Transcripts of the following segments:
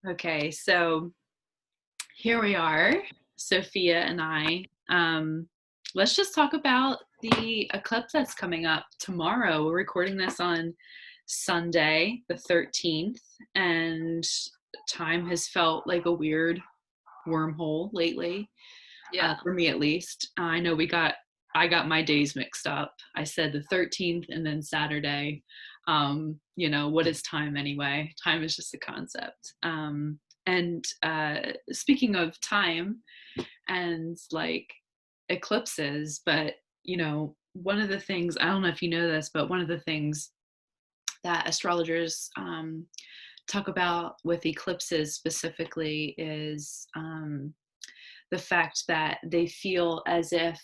Okay, so here we are, Sophia and I. Let's just talk about the eclipse that's coming up tomorrow. We're recording this on Sunday, the 13th, and time has felt like a weird wormhole lately, Yeah. for me at least. I know I got my days mixed up. I said the 13th and then Saturday. What is time anyway? Time is just a concept. And speaking of time and like eclipses, but one of the things, I don't know if you know this, but one of the things that astrologers talk about with eclipses specifically is the fact that they feel as if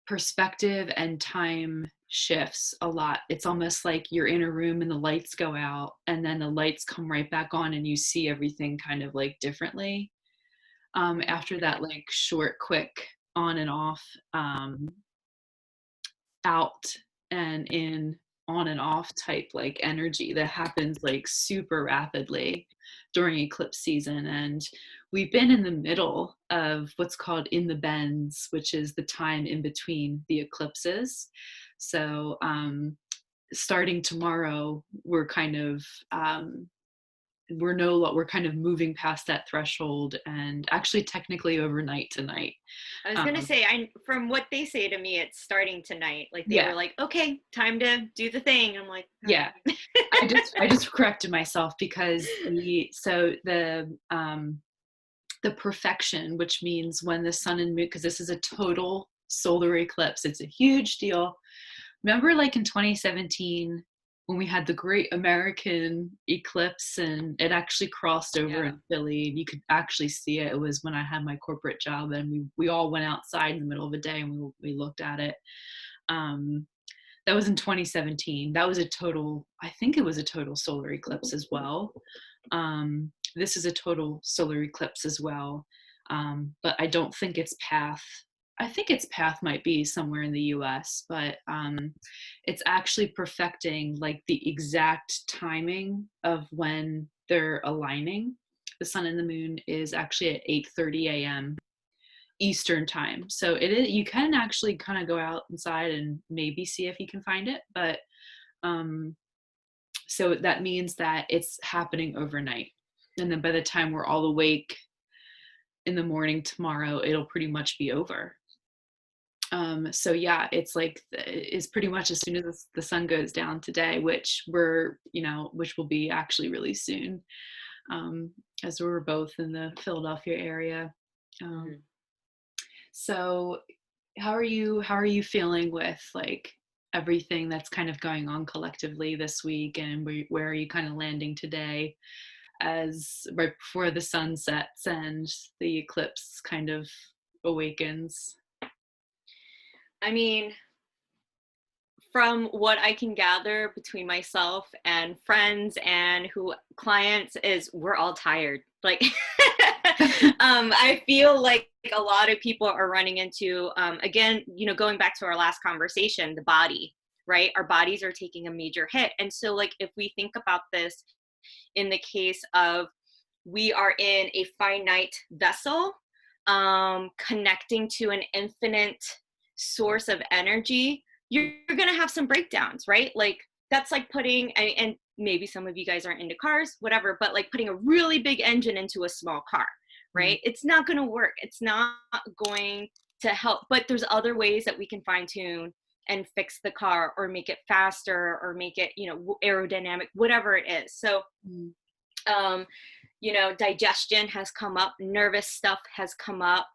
perspective and time shifts a lot. It's almost like you're in a room and the lights go out and then the lights come right back on and you see everything kind of like differently after that like short, quick on and off, out and in, on and off type like energy that happens like super rapidly during eclipse season. And we've been in the middle of what's called in the bends, which is the time in between the eclipses. So starting tomorrow, we're kind of we're kind of moving past that threshold, and actually technically overnight tonight. I was gonna um, say, from what they say to me, it's starting tonight. Like they yeah, were like, okay, time to do the thing. I'm like, all yeah. right. I just corrected myself because the perfection, which means when the sun and moon, because this is a total solar eclipse, it's a huge deal. Remember, like in 2017, when we had the great American eclipse and it actually crossed over Yeah. in Philly, and you could actually see it. It was when I had my corporate job, and we all went outside in the middle of the day and we looked at it. Um, that was in 2017. That was I think it was a total solar eclipse as well. This is a total solar eclipse as well. But I don't think its path, I think its path might be somewhere in the US, but it's actually perfecting like the exact timing of when they're aligning. The sun and the moon is actually at 8:30 a.m. Eastern time. So it is, you can actually kind of go out inside and maybe see if you can find it, but um so that means that it's happening overnight. And then by the time we're all awake in the morning tomorrow, it'll pretty much be over. So yeah, it's pretty much as soon as the sun goes down today, which will be actually really soon, as we're both in the Philadelphia area. Um, Mhm. so how are you feeling with like everything that's kind of going on collectively this week, and where are you kind of landing today as right before the sun sets and the eclipse kind of awakens? I mean, from what I can gather between myself and friends and who clients is we're all tired. Like, I feel like a lot of people are running into, again, going back to our last conversation, the body, right? Our bodies are taking a major hit. And so, like, if we think about this in the case of we are in a finite vessel, connecting to an infinite source of energy, you're going to have some breakdowns, right? Like that's like putting, and maybe some of you guys aren't into cars, whatever, but like putting a really big engine into a small car, right? It's not going to work. It's not going to help, but there's other ways that we can fine tune and fix the car or make it faster or make it, aerodynamic, whatever it is. So, Mm. um, digestion has come up, nervous stuff has come up,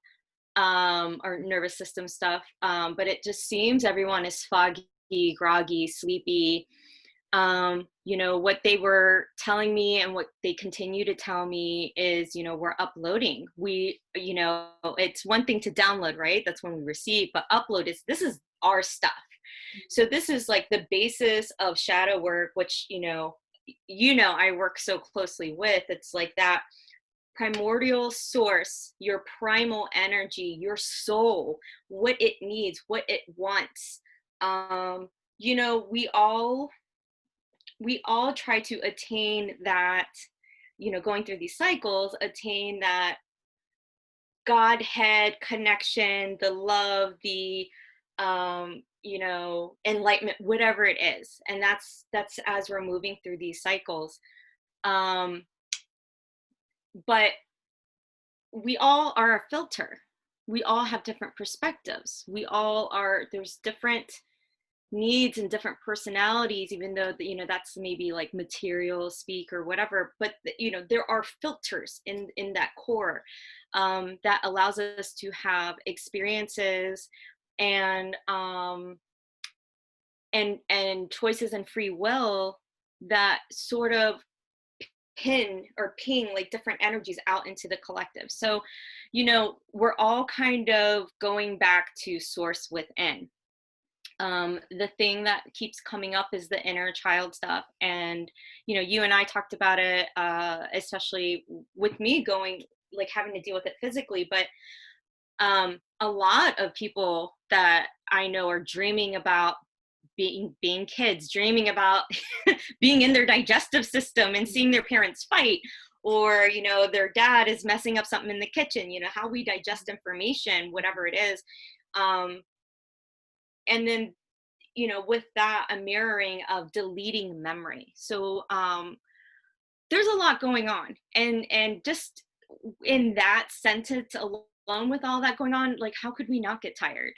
or nervous system stuff. But it just seems everyone is foggy, groggy, sleepy. What they were telling me and what they continue to tell me is, we're uploading. It's one thing to download, right? That's when we receive, but this is our stuff. So this is like the basis of shadow work, which, I work so closely with. It's like that primordial source, your primal energy, your soul, what it needs, what it wants. Um, you know, we all try to attain that, going through these cycles, attain that Godhead connection, the love, the enlightenment, whatever it is. And that's as we're moving through these cycles. Um, but we all are a filter. We all have different perspectives. There's different needs and different personalities, even though that's maybe like material speak or whatever, but there are filters in that core, that allows us to have experiences and choices and free will that sort of ping like different energies out into the collective. So we're all kind of going back to source within. The thing that keeps coming up is the inner child stuff. And, you and I talked about it, especially with me going, like having to deal with it physically. But a lot of people that I know are dreaming about being kids, dreaming about being in their digestive system and seeing their parents fight, or, their dad is messing up something in the kitchen, how we digest information, whatever it is. And then with that, a mirroring of deleting memory. So there's a lot going on, and just in that sentence alone, with all that going on, like how could we not get tired?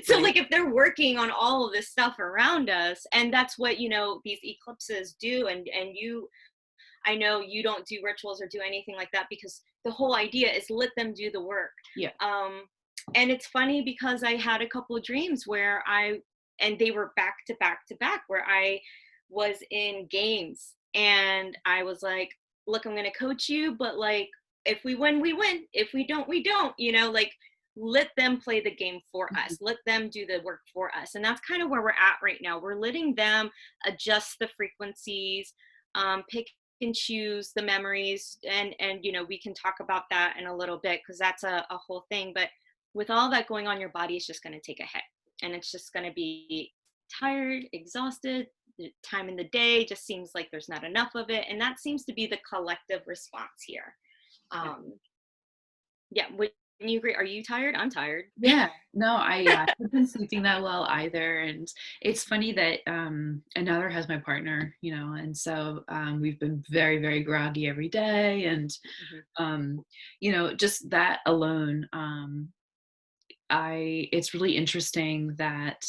So like if they're working on all of this stuff around us, and that's what these eclipses do, and I know you don't do rituals or do anything like that, because the whole idea is let them do the work. Yeah. And it's funny because I had a couple of dreams where and they were back to back to back, where I was in games and I was like, look, I'm going to coach you, but like, if we win, we win. If we don't, we don't, like let them play the game for us. Let them do the work for us. And that's kind of where we're at right now. We're letting them adjust the frequencies, pick and choose the memories. And we can talk about that in a little bit, because that's a whole thing. But with all that going on, your body is just going to take a hit, and it's just going to be tired, exhausted. The time in the day just seems like there's not enough of it. And that seems to be the collective response here. Yeah. Would you agree? Are you tired? I'm tired. Yeah, no, I haven't been sleeping that well either. And it's funny that another has my partner, and so we've been very, very groggy every day. And, just that alone, it's really interesting that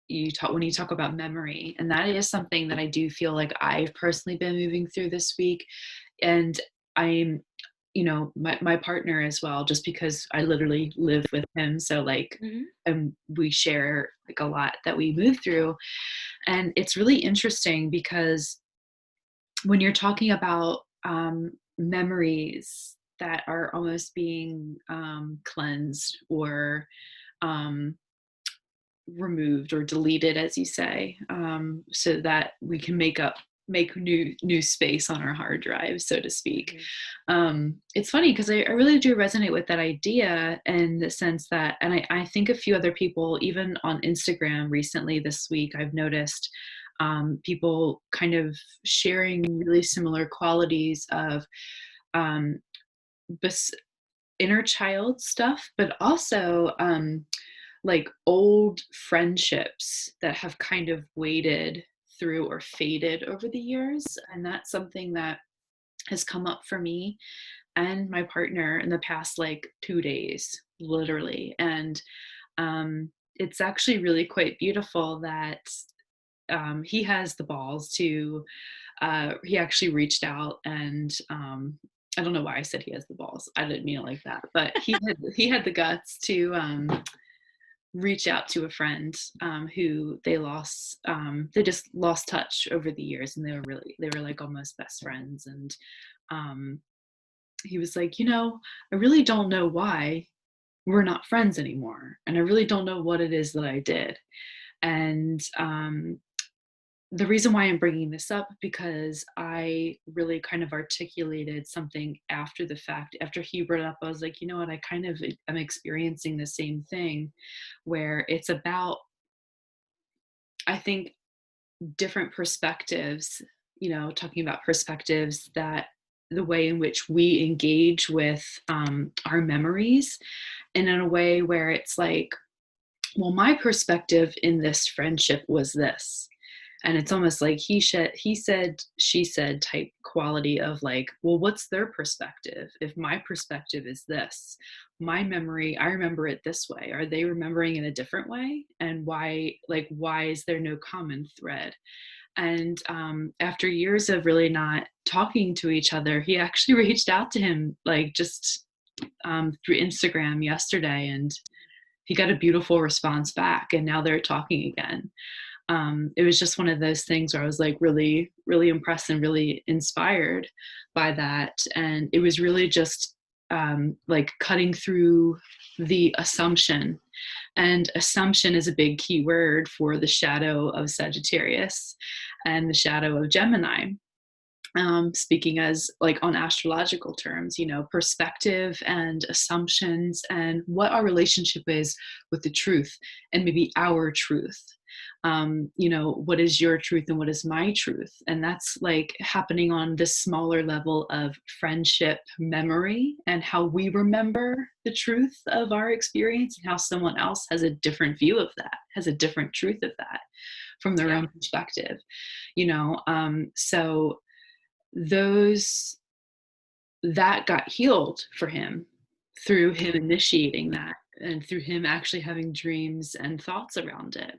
when you talk about memory, and that is something that I do feel like I've personally been moving through this week. And I'm, my partner as well, just because I literally live with him. So like, and we share like a lot that we move through. And it's really interesting because when you're talking about memories that are almost being cleansed or removed or deleted, as you say, so that we can make new space on our hard drive, so to speak. It's funny because I really do resonate with that idea, in the sense that, and I think a few other people, even on Instagram recently this week, I've noticed people kind of sharing really similar qualities of inner child stuff, but also like old friendships that have kind of waded through or faded over the years. And that's something that has come up for me and my partner in the past like 2 days, literally. And it's actually really quite beautiful that he has the balls to, he actually reached out, and I don't know why I said he has the balls. I didn't mean it like that, but he had the guts to reach out to a friend who they just lost touch over the years, and they were like almost best friends. And he was like, I really don't know why we're not friends anymore, and I really don't know what it is that I did. And the reason why I'm bringing this up, because I really kind of articulated something after the fact. After he brought it up, I was like, you know what, I kind of am experiencing the same thing, where it's about, I think, different perspectives, talking about perspectives that the way in which we engage with our memories, and in a way where it's like, well, my perspective in this friendship was this. And it's almost like he said, she said type quality of like, well, what's their perspective? If my perspective is this, my memory, I remember it this way. Are they remembering in a different way? And why is there no common thread? And after years of really not talking to each other, he actually reached out to him, like just through Instagram yesterday, and he got a beautiful response back, and now they're talking again. It was just one of those things where I was like really, really impressed and really inspired by that. And it was really just like cutting through the assumption. And assumption is a big key word for the shadow of Sagittarius and the shadow of Gemini. Speaking as like on astrological terms, perspective and assumptions and what our relationship is with the truth and maybe our truth. What is your truth and what is my truth? And that's like happening on this smaller level of friendship memory and how we remember the truth of our experience, and how someone else has a different view of that, has a different truth of that from their own perspective, so that got healed for him through him initiating that and through him actually having dreams and thoughts around it.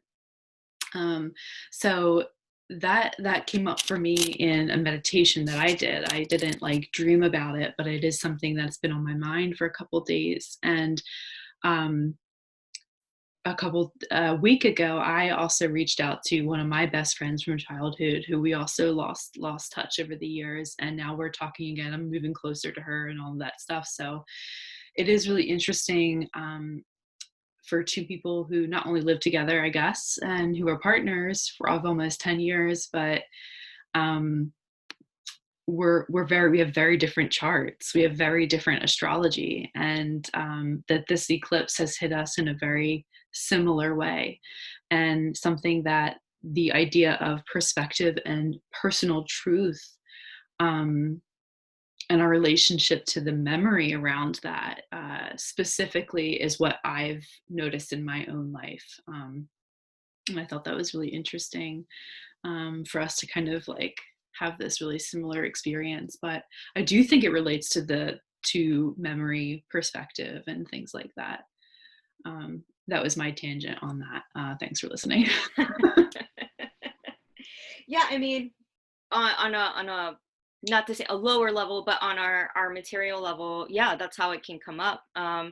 So that came up for me in a meditation that I did. I didn't like dream about it, but it is something that's been on my mind for a couple of days. And a week ago, I also reached out to one of my best friends from childhood, who we also lost touch over the years, and now we're talking again. I'm moving closer to her and all of that stuff. So it is really interesting for two people who not only live together, I guess, and who are partners for almost 10 years, but we have very different charts. We have very different astrology, and that this eclipse has hit us in a very similar way, and something that the idea of perspective and personal truth, and our relationship to the memory around that specifically is what I've noticed in my own life. And I thought that was really interesting for us to kind of like have this really similar experience. But I do think it relates to memory, perspective, and things like that. That was my tangent on that. Thanks for listening. Yeah, I mean, on a not to say a lower level, but on our material level, yeah, that's how it can come up. I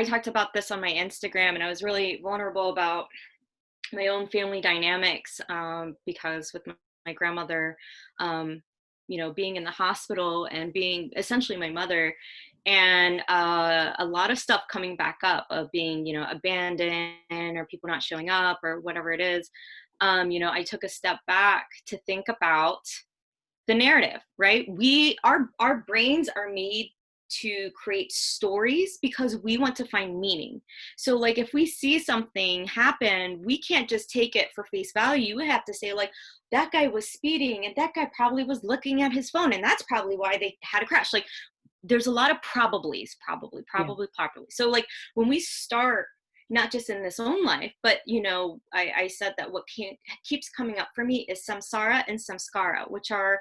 talked about this on my Instagram, and I was really vulnerable about my own family dynamics, because with my grandmother, being in the hospital and being essentially my mother, and a lot of stuff coming back up of being, abandoned, or people not showing up, or whatever it is. I took a step back to think about the narrative, right? Our brains are made to create stories because we want to find meaning. So like if we see something happen, we can't just take it for face value. We have to say like, that guy was speeding, and that guy probably was looking at his phone, and that's probably why they had a crash. Like there's a lot of probably. So like when we start, not just in this own life, but I said that what keeps coming up for me is samsara and samskara, which are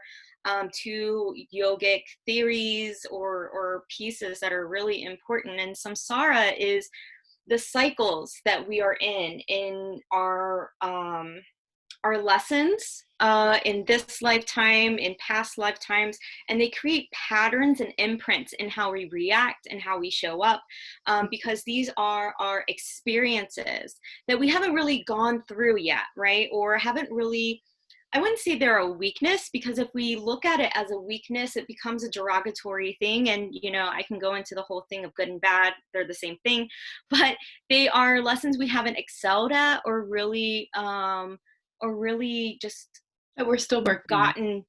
two yogic theories or pieces that are really important. And samsara is the cycles that we are in our lessons in this lifetime, in past lifetimes, and they create patterns and imprints in how we react and how we show up, because these are our experiences that we haven't really gone through yet, right? Or haven't really, I wouldn't say they're a weakness, because if we look at it as a weakness, it becomes a derogatory thing. And, I can go into the whole thing of good and bad. They're the same thing, but they are lessons we haven't excelled at, or really just That we're still working gotten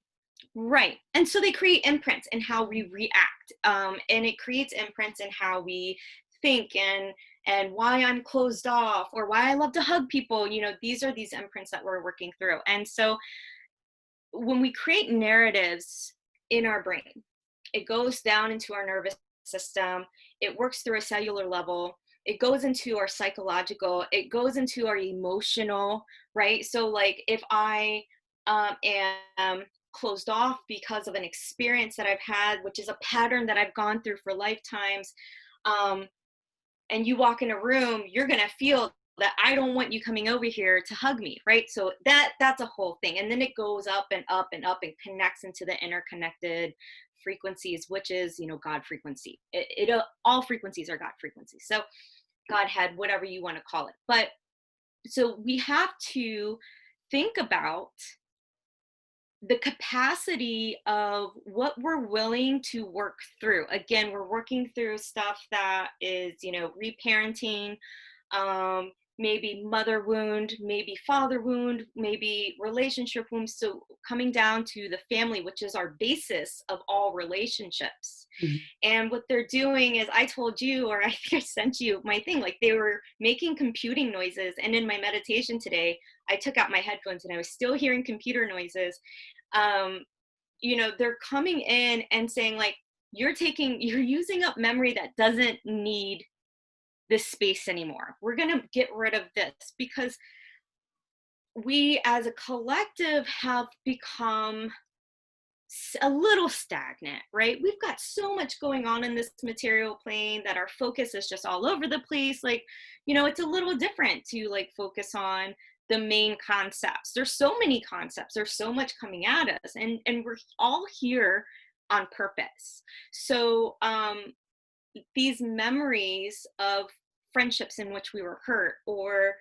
right. And so they create imprints in how we react, and it creates imprints in how we think, and why I'm closed off, or why I love to hug people. These are these imprints that we're working through. And so when we create narratives in our brain, it goes down into our nervous system, it works through a cellular level, it goes into our psychological, it goes into our emotional, right? So like if I am closed off because of an experience that I've had, which is a pattern that I've gone through for lifetimes, and you walk in a room, you're going to feel that I don't want you coming over here to hug me, right? So that's a whole thing. And then it goes up and up and up and connects into the interconnected frequencies, which is, you know, God frequency. All frequencies are God frequencies. So Godhead, whatever you want to call it. But so we have to think about the capacity of what we're willing to work through. Again, we're working through stuff that is, you know, reparenting, maybe mother wound, maybe father wound, maybe relationship wounds. So coming down to the family, which is our basis of all relationships. Mm-hmm. And what they're doing is, I told you, or I think I sent you my thing, like they were making computing noises. And in my meditation today, I took out my headphones and I was still hearing computer noises. You know, they're coming in and saying like, you're using up memory that doesn't need this space anymore. We're going to get rid of this because we as a collective have become a little stagnant, right? We've got so much going on in this material plane that our focus is just all over the place. Like, you know, it's a little different to like focus on the main concepts. There's so many concepts. There's so much coming at us, and we're all here on purpose. So these memories of friendships in which we were hurt, or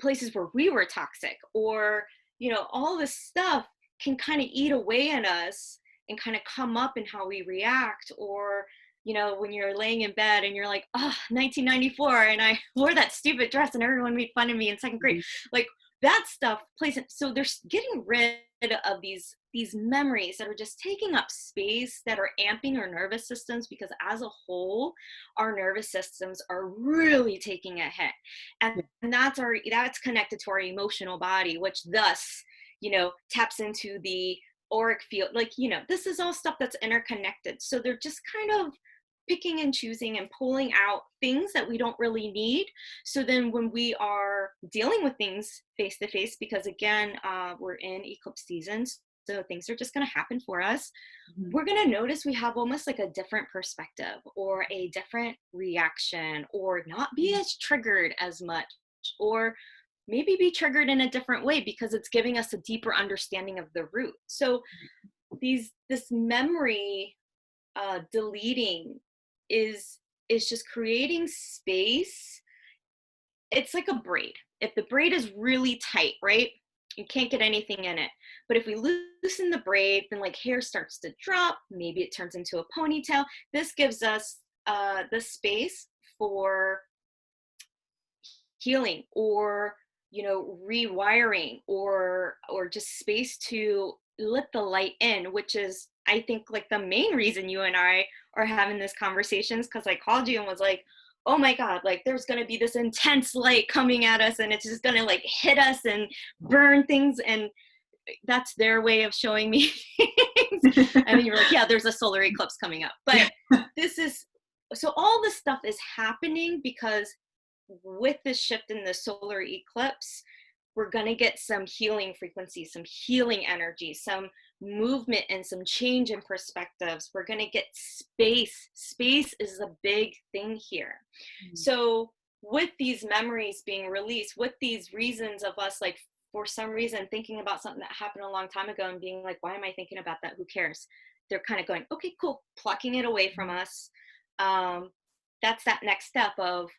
places where we were toxic, or, you know, all this stuff can kind of eat away at us and kind of come up in how we react. Or, you know, when you're laying in bed and you're like, oh, 1994, and I wore that stupid dress and everyone made fun of me in second grade. Like that stuff plays in. So they're getting rid of these memories that are just taking up space, that are amping our nervous systems, because as a whole, our nervous systems are really taking a hit. And that's connected to our emotional body, which thus, you know, taps into the auric field. Like, you know, this is all stuff that's interconnected. So they're just kind of picking and choosing and pulling out things that we don't really need. So then when we are dealing with things face to face, because again, we're in eclipse seasons, so things are just going to happen for us. Mm-hmm. We're going to notice we have almost like a different perspective or a different reaction, or not be as triggered as much, or maybe be triggered in a different way because it's giving us a deeper understanding of the root. So this memory deleting is just creating space. It's like a braid. If the braid is really tight, right, you can't get anything in it. But if we loosen the braid, then like hair starts to drop, maybe it turns into a ponytail. This gives us the space for healing, or, you know, rewiring, or just space to let the light in, which is, I think, like the main reason you and I are having this conversations, because I called you and was like, oh my God, like there's going to be this intense light coming at us and it's just going to like hit us and burn things. And that's their way of showing me things. And then you were like, yeah, there's a solar eclipse coming up. But so all this stuff is happening because with this shift in the solar eclipse, we're going to get some healing frequencies, some healing energy, some movement, and some change in perspectives. We're going to get space. Space is a big thing here. Mm-hmm. So with these memories being released, with these reasons of us, like for some reason thinking about something that happened a long time ago and being like, why am I thinking about that? Who cares? They're kind of going, okay, cool, plucking it away from us. That's that next step of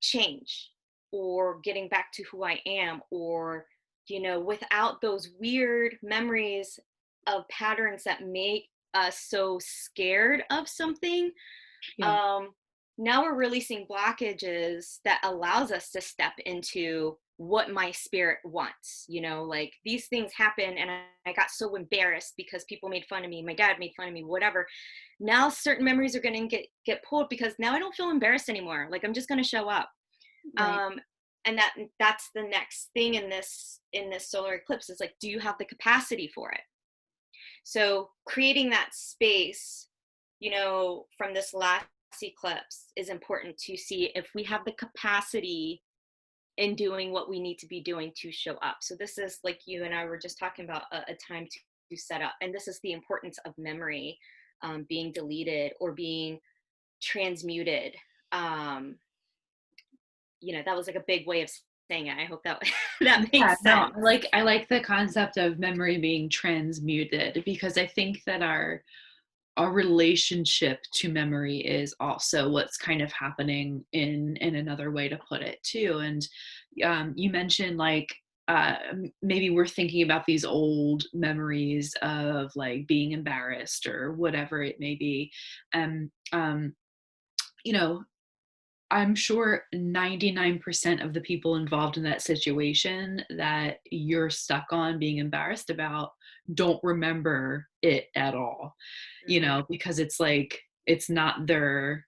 change, or getting back to who I am, or, you know, without those weird memories of patterns that make us so scared of something. Yeah. Now we're releasing blockages that allows us to step into what my spirit wants. You know, like these things happen and I got so embarrassed because people made fun of me, my dad made fun of me, whatever. Now certain memories are going to get pulled because now I don't feel embarrassed anymore. Like I'm just going to show up. Right. And that's the next thing in this solar eclipse is like, do you have the capacity for it? So creating that space, you know, from this last eclipse is important to see if we have the capacity in doing what we need to be doing to show up. So this is, like you and I were just talking about, a time to set up. And this is the importance of memory being deleted or being transmuted. You know, that was like a big way of saying it. I hope that that Yeah, makes no, sense. I like the concept of memory being transmuted, because I think that our relationship to memory is also what's kind of happening in another way to put it too. And you mentioned like maybe we're thinking about these old memories of like being embarrassed or whatever it may be. And you know, I'm sure 99% of the people involved in that situation that you're stuck on being embarrassed about don't remember it at all, Mm-hmm. because it's like, it's not their,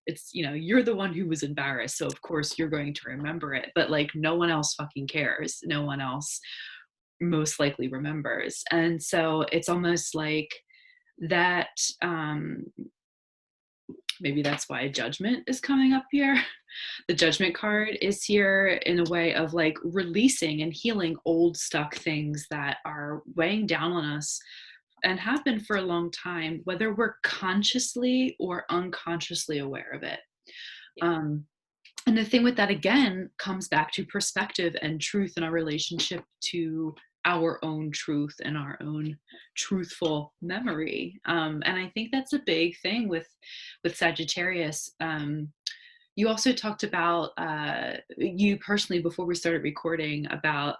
it's, you're the one who was embarrassed. So of course you're going to remember it, but like no one else fucking cares. No one else most likely remembers. And so it's almost like that, maybe that's why judgment is coming up here. The judgment card is here in a way of like releasing and healing old stuck things that are weighing down on us and have been for a long time, whether we're consciously or unconsciously aware of it. Yeah. um, and the thing with that again comes back to perspective and truth in our relationship to our own truth and our own truthful memory. And I think that's a big thing with Sagittarius. You also talked about you personally before we started recording about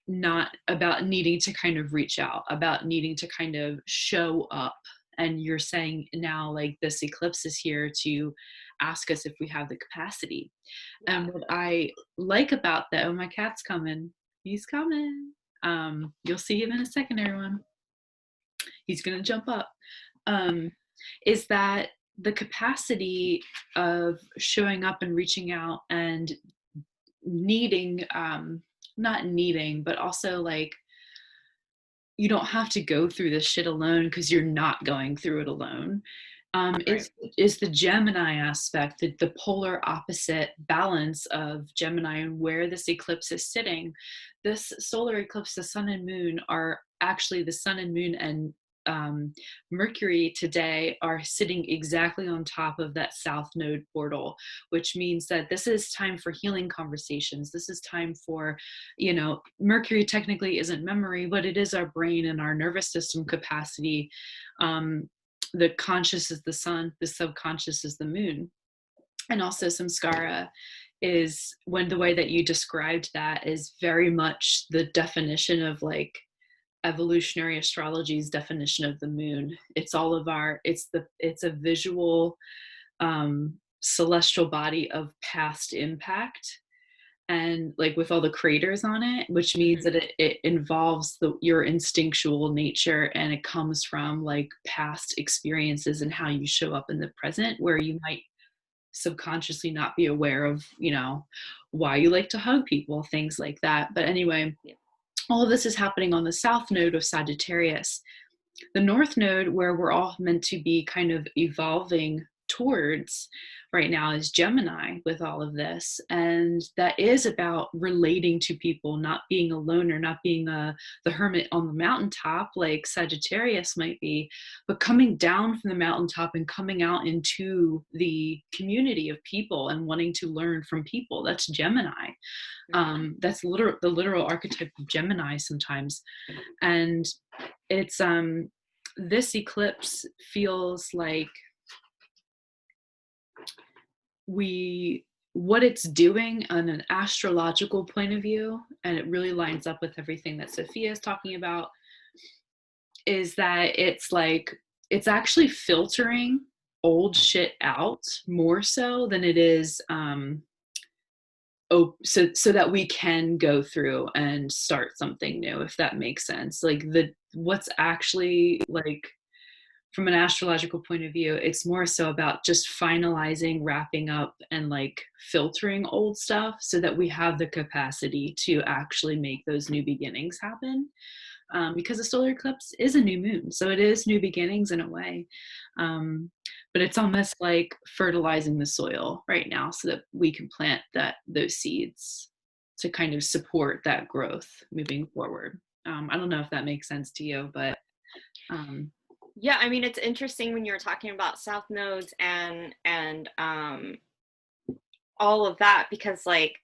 not about needing to kind of reach out, about needing to kind of show up. And you're saying now like this eclipse is here to ask us if we have the capacity. Yeah. And what I like about that, oh, my cat's coming. He's coming. You'll see him in a second, everyone. He's gonna jump up. Um, is that the capacity of showing up and reaching out and needing, not needing, but also like you don't have to go through this shit alone because you're not going through it alone. Right. Is the Gemini aspect, the polar opposite balance of Gemini and where this eclipse is sitting. This solar eclipse, the sun and moon are actually the sun and moon and Mercury today are sitting exactly on top of that South Node portal, which means that this is time for healing conversations. This is time for, Mercury technically isn't memory, but it is our brain and our nervous system capacity. The conscious is the sun, the subconscious is the moon. And also samskara is when the way that you described that is very much the definition of like evolutionary astrology's definition of the moon. It's all of it's a visual celestial body of past impact, and like with all the craters on it, which means Mm-hmm. that it involves your instinctual nature, and it comes from like past experiences and how you show up in the present, where you might subconsciously not be aware of why you like to hug people, things like that. But anyway, Yeah. all of this is happening on the south node of Sagittarius. The north node, where we're all meant to be kind of evolving towards right now, is Gemini with all of this. And that is about relating to people, not being a loner, not being the hermit on the mountaintop like Sagittarius might be, but coming down from the mountaintop and coming out into the community of people and wanting to learn from people. That's Gemini. Mm-hmm. That's the literal archetype of Gemini sometimes. And it's this eclipse feels like what it's doing on an astrological point of view, and it really lines up with everything that Sophia is talking about, is that it's actually filtering old shit out more so than it is so that we can go through and start something new, if that makes sense. Like what's actually like from an astrological point of view, it's more so about just finalizing, wrapping up, and like filtering old stuff so that we have the capacity to actually make those new beginnings happen. Because a solar eclipse is a new moon, so it is new beginnings in a way. But it's almost like fertilizing the soil right now so that we can plant those seeds to kind of support that growth moving forward. I don't know if that makes sense to you, but yeah, I mean, it's interesting when you're talking about south nodes and all of that, because like,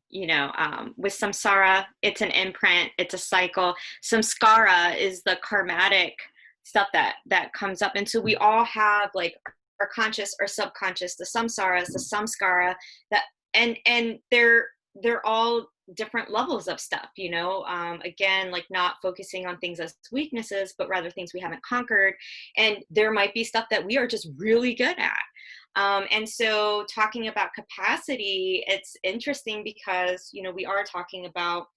you know, with samsara, it's an imprint, it's a cycle. Samskara is the karmatic stuff that comes up, and so we all have like our conscious or subconscious, the samsaras, the samskara, that and they're all different levels of stuff, you know. Again, like not focusing on things as weaknesses, but rather things we haven't conquered, and there might be stuff that we are just really good at. And so talking about capacity, it's interesting because, you know, we are talking about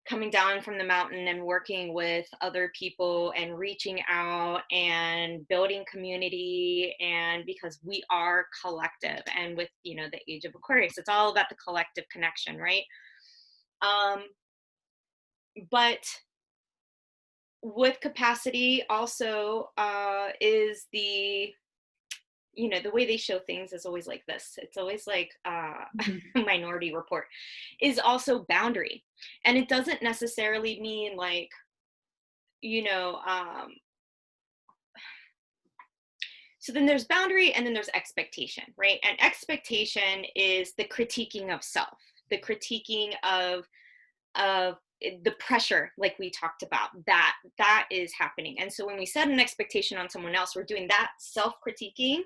coming down from the mountain and working with other people and reaching out and building community. And because we are collective, and with, you know, the age of Aquarius, it's all about the collective connection, right? But with capacity also is the, you know, the way they show things is always like this. It's always like Minority Report is also boundary. And it doesn't necessarily mean like, you know, so then there's boundary and then there's expectation, right? And expectation is the critiquing of self, the critiquing of the pressure, like we talked about, that is happening. And so when we set an expectation on someone else, we're doing that self-critiquing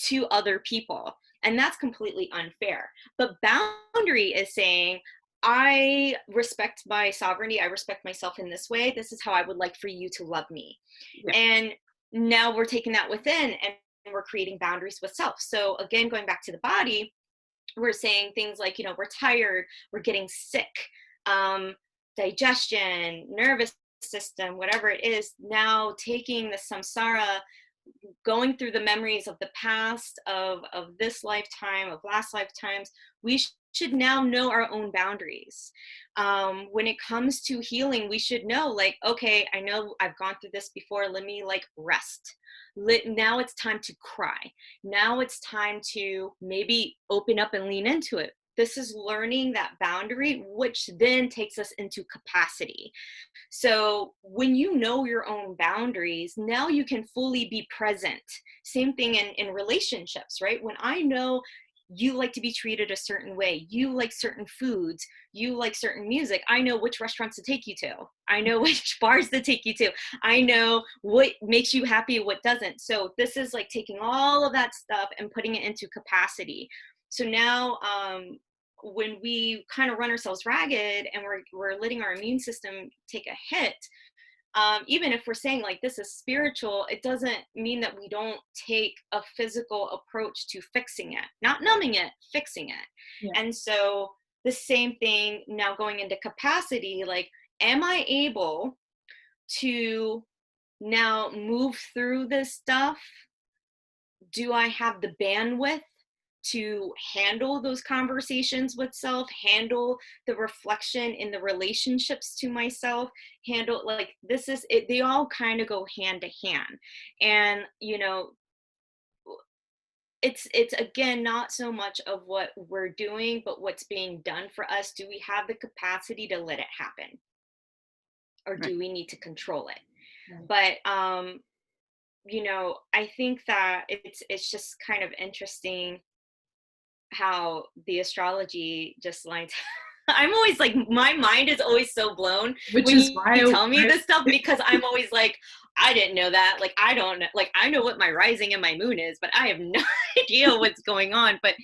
to other people, and that's completely unfair. But boundary is saying, I respect my sovereignty, I respect myself in this way, this is how I would like for you to love me. Yeah. And now we're taking that within and we're creating boundaries with self. So again, going back to the body, we're saying things like, you know, we're tired, we're getting sick, digestion, nervous system, whatever it is. Now taking the samsara, going through the memories of the past, of this lifetime, of last lifetimes, we should now know our own boundaries. When it comes to healing, we should know, like, okay, I know I've gone through this before, let me like rest. Now it's time to cry. Now it's time to maybe open up and lean into it. This is learning that boundary, which then takes us into capacity. So when you know your own boundaries, now you can fully be present. Same thing in relationships, right? When I know you like to be treated a certain way, you like certain foods, you like certain music, I know which restaurants to take you to. I know which bars to take you to. I know what makes you happy, what doesn't. So this is like taking all of that stuff and putting it into capacity. So now, when we kind of run ourselves ragged and we're letting our immune system take a hit, even if we're saying like this is spiritual, it doesn't mean that we don't take a physical approach to fixing it, not numbing it, fixing it. Yeah. And so the same thing now going into capacity, like, am I able to now move through this stuff? Do I have the bandwidth to handle those conversations with self, handle the reflection in the relationships to myself, handle, like, this is it, they all kind of go hand to hand. And, you know, it's again, not so much of what we're doing, but what's being done for us. Do we have the capacity to let it happen? Or do we need to control it? Right. But, you know, I think that it's just kind of interesting how the astrology just lines. I'm always like, my mind is always so blown which when is why you tell me this stuff, because I'm always like, I didn't know that. Like, I don't know, like, I know what my rising and my moon is, but I have no idea what's going on. But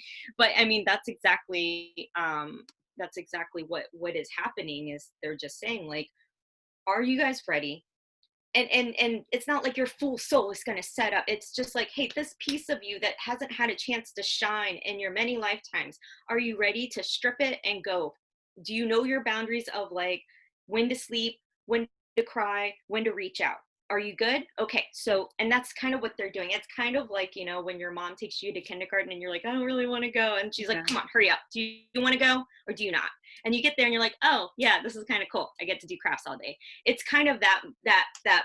I mean, that's exactly what is happening. Is they're just saying, like, are you guys ready? And it's not like your full soul is going to set up. It's just like, hey, this piece of you that hasn't had a chance to shine in your many lifetimes, are you ready to strip it and go? Do you know your boundaries of, like, when to sleep, when to cry, when to reach out? are you good? Okay. So, and that's kind of what they're doing. It's kind of like, you know, when your mom takes you to kindergarten and you're like, I don't really want to go. And she's like, come on, hurry up. Do you want to go or do you not? And you get there and you're like, oh yeah, this is kind of cool. I get to do crafts all day. It's kind of that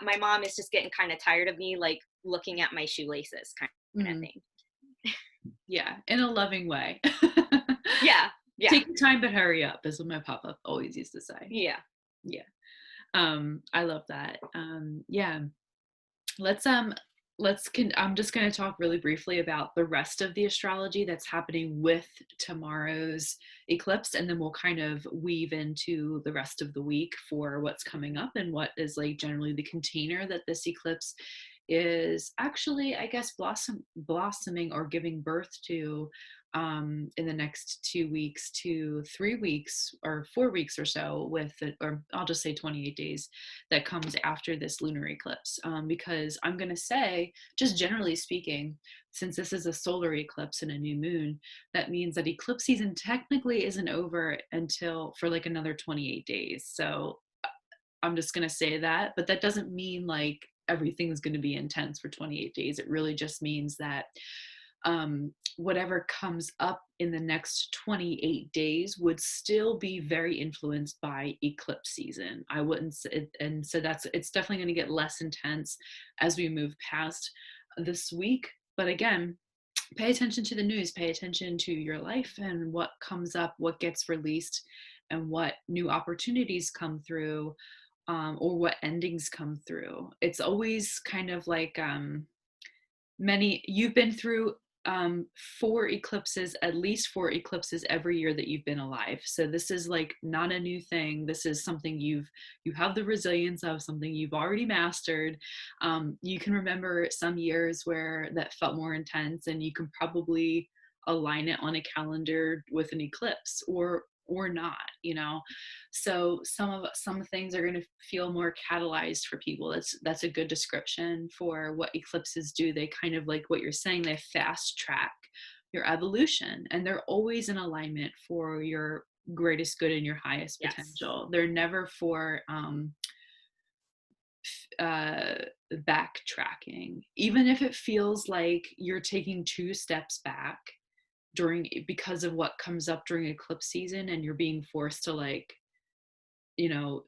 my mom is just getting kind of tired of me, like looking at my shoelaces kind of thing. Yeah. In a loving way. Yeah. Yeah. Take your time, but hurry up is what my papa always used to say. Yeah. Yeah. I love that. Yeah. I'm just going to talk really briefly about the rest of the astrology that's happening with tomorrow's eclipse, and then we'll kind of weave into the rest of the week for what's coming up and what is like generally the container that this eclipse is actually, I guess, blossoming or giving birth to in the next 2 weeks to 3 weeks or 4 weeks or so, or I'll just say 28 days that comes after this lunar eclipse. Because I'm going to say, just generally speaking, since this is a solar eclipse and a new moon, that means that eclipse season technically isn't over until for like another 28 days. So I'm just going to say that, but that doesn't mean like everything's going to be intense for 28 days. It really just means that whatever comes up in the next 28 days would still be very influenced by eclipse season. I wouldn't say, and so it's definitely going to get less intense as we move past this week. But again, pay attention to the news, pay attention to your life and what comes up, what gets released, and what new opportunities come through, or what endings come through. It's always kind of like you've been through 4 eclipses, at least 4 eclipses every year that you've been alive. So this is like not a new thing. This is something you have the resilience of, something you've already mastered. You can remember some years where that felt more intense, and you can probably align it on a calendar with an eclipse or not, you know. So some things are going to feel more catalyzed for people. That's a good description for what eclipses do. They kind of, like what you're saying, they fast track your evolution, and they're always in alignment for your greatest good and your highest potential. They're never for backtracking, even if it feels like you're taking 2 steps back because of what comes up during eclipse season, and you're being forced to, like, you know,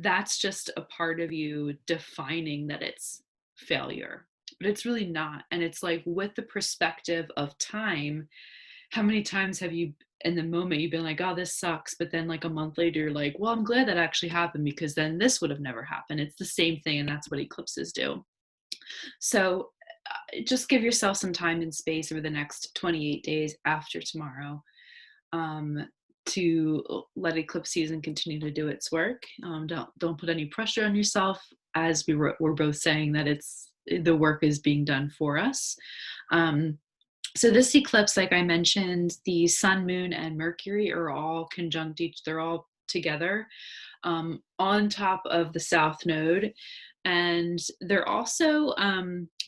that's just a part of you defining that it's failure, but it's really not. And it's like, with the perspective of time, how many times have you in the moment you've been like, oh, this sucks, but then like a month later you're like, well, I'm glad that actually happened, because then this would have never happened. It's the same thing, and that's what eclipses do. So just give yourself some time and space over the next 28 days after tomorrow, to let eclipse season continue to do its work. Don't put any pressure on yourself, as we're both saying that the work is being done for us. So this eclipse, like I mentioned, the sun, moon, and Mercury are all conjunct they're all together on top of the south node. And they're also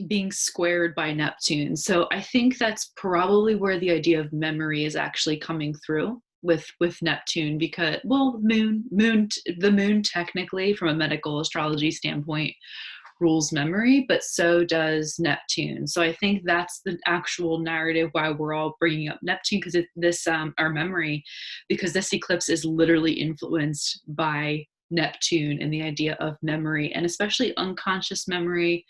being squared by Neptune. So I think that's probably where the idea of memory is actually coming through with Neptune, because, well, the moon technically from a medical astrology standpoint rules memory, but so does Neptune. So I think that's the actual narrative why we're all bringing up Neptune, because our memory, because this eclipse is literally influenced by Neptune and the idea of memory, and especially unconscious memory,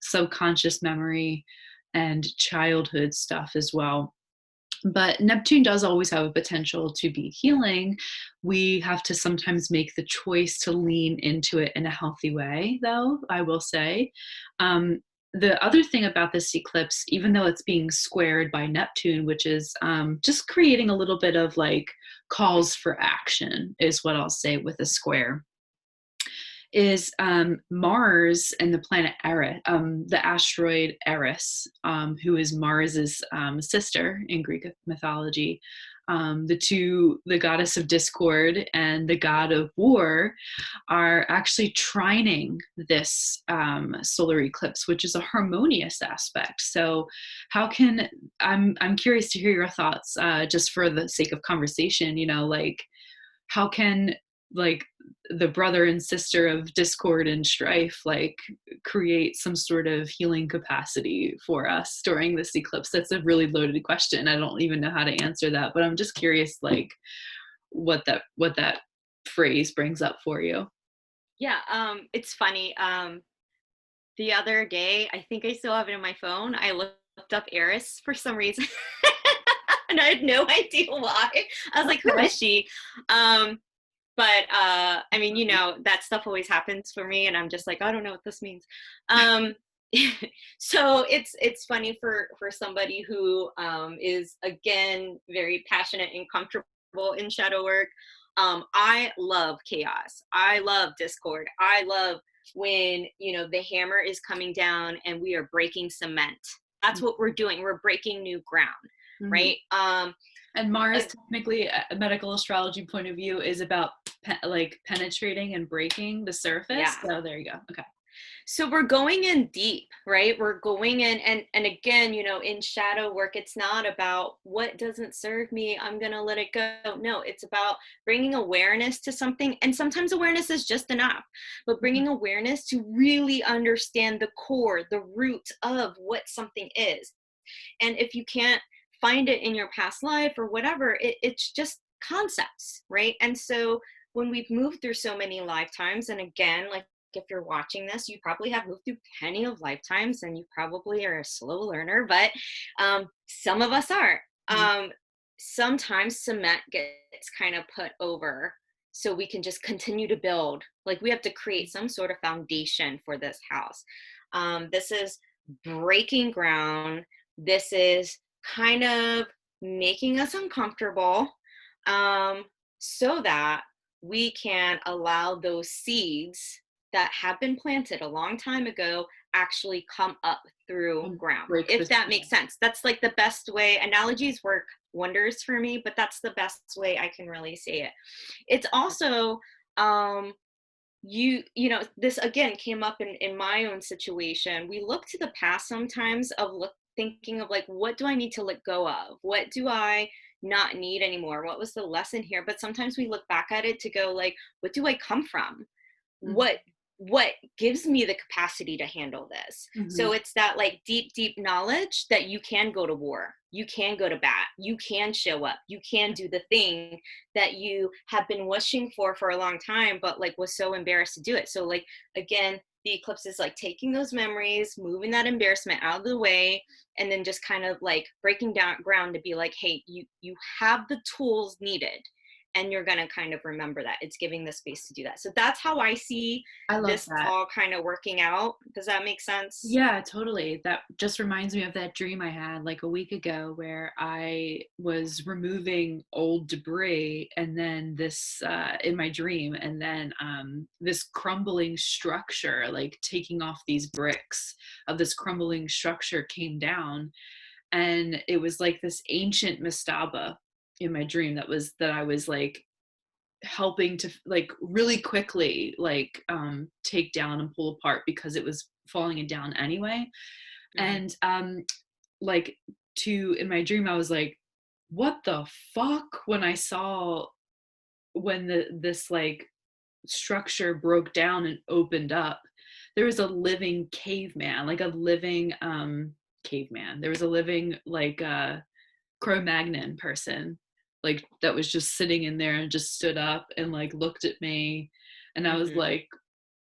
subconscious memory, and childhood stuff as well. But Neptune does always have a potential to be healing. We have to sometimes make the choice to lean into it in a healthy way, though, I will say. The other thing about this eclipse, even though it's being squared by Neptune, which is just creating a little bit of like calls for action, is what I'll say with a square, is Mars and the planet Eris, the asteroid Eris, who is Mars's sister in Greek mythology. The goddess of discord and the god of war are actually trining this solar eclipse, which is a harmonious aspect. So I'm curious to hear your thoughts, just for the sake of conversation, like, how can like the brother and sister of discord and strife, like create some sort of healing capacity for us during this eclipse? That's a really loaded question. I don't even know how to answer that, but I'm just curious, like what that phrase brings up for you. Yeah, it's funny. The other day, I think I still have it in my phone. I looked up Eris for some reason, and I had no idea why. I was like, "Who Okay. is she?" But I mean, that stuff always happens for me, and I'm just like, I don't know what this means. Um, so it's funny for somebody who is again very passionate and comfortable in shadow work. I love chaos. I love discord. I love when the hammer is coming down and we are breaking cement. That's what we're doing. We're breaking new ground, Mm-hmm. right? And Mars, technically, a medical astrology point of view, is about like penetrating and breaking the surface. Yeah. So there you go. Okay. So we're going in deep, right? We're going in, and again, in shadow work, it's not about what doesn't serve me, I'm going to let it go. No, it's about bringing awareness to something, and sometimes awareness is just enough, but bringing awareness to really understand the core, the root of what something is. And if you can't find it in your past life or whatever, it's just concepts, right? And so when we've moved through so many lifetimes, and again, like, if you're watching this, you probably have moved through plenty of lifetimes, and you probably are a slow learner, but some of us are. Sometimes cement gets kind of put over so we can just continue to build. Like, we have to create some sort of foundation for this house. This is breaking ground. This is kind of making us uncomfortable, so that we can allow those seeds that have been planted a long time ago actually come up through ground, if that makes sense. That's like the best way. Analogies work wonders for me, but that's the best way I can really say it. It's also this again came up in my own situation. We look to the past sometimes of thinking of like, what do I need to let go of? What do I not need anymore? What was the lesson here? But sometimes we look back at it to go like, what do I come from? What gives me the capacity to handle this? So it's that like deep knowledge that you can go to war, you can go to bat, you can show up, you can do the thing that you have been wishing for a long time, but like was so embarrassed to do it. So like, again, the eclipse is like taking those memories, moving that embarrassment out of the way, and then just kind of like breaking down ground to be like, hey, you have the tools needed, and you're going to kind of remember that. It's giving the space to do that. So that's how I see this all kind of working out. Does that make sense? Yeah, totally. That just reminds me of that dream I had like a week ago where I was removing old debris, and then this in my dream, and then this crumbling structure, like taking off these bricks of this crumbling structure, came down, and it was like this ancient mastaba in my dream that I was like helping to like really quickly like take down and pull apart because it was falling down anyway. And like in my dream I was like, what the fuck, when I saw when this like structure broke down and opened up, there was a living caveman, like a living caveman, there was a living like Cro-Magnon person, like that was just sitting in there and just stood up and like looked at me, and I was like,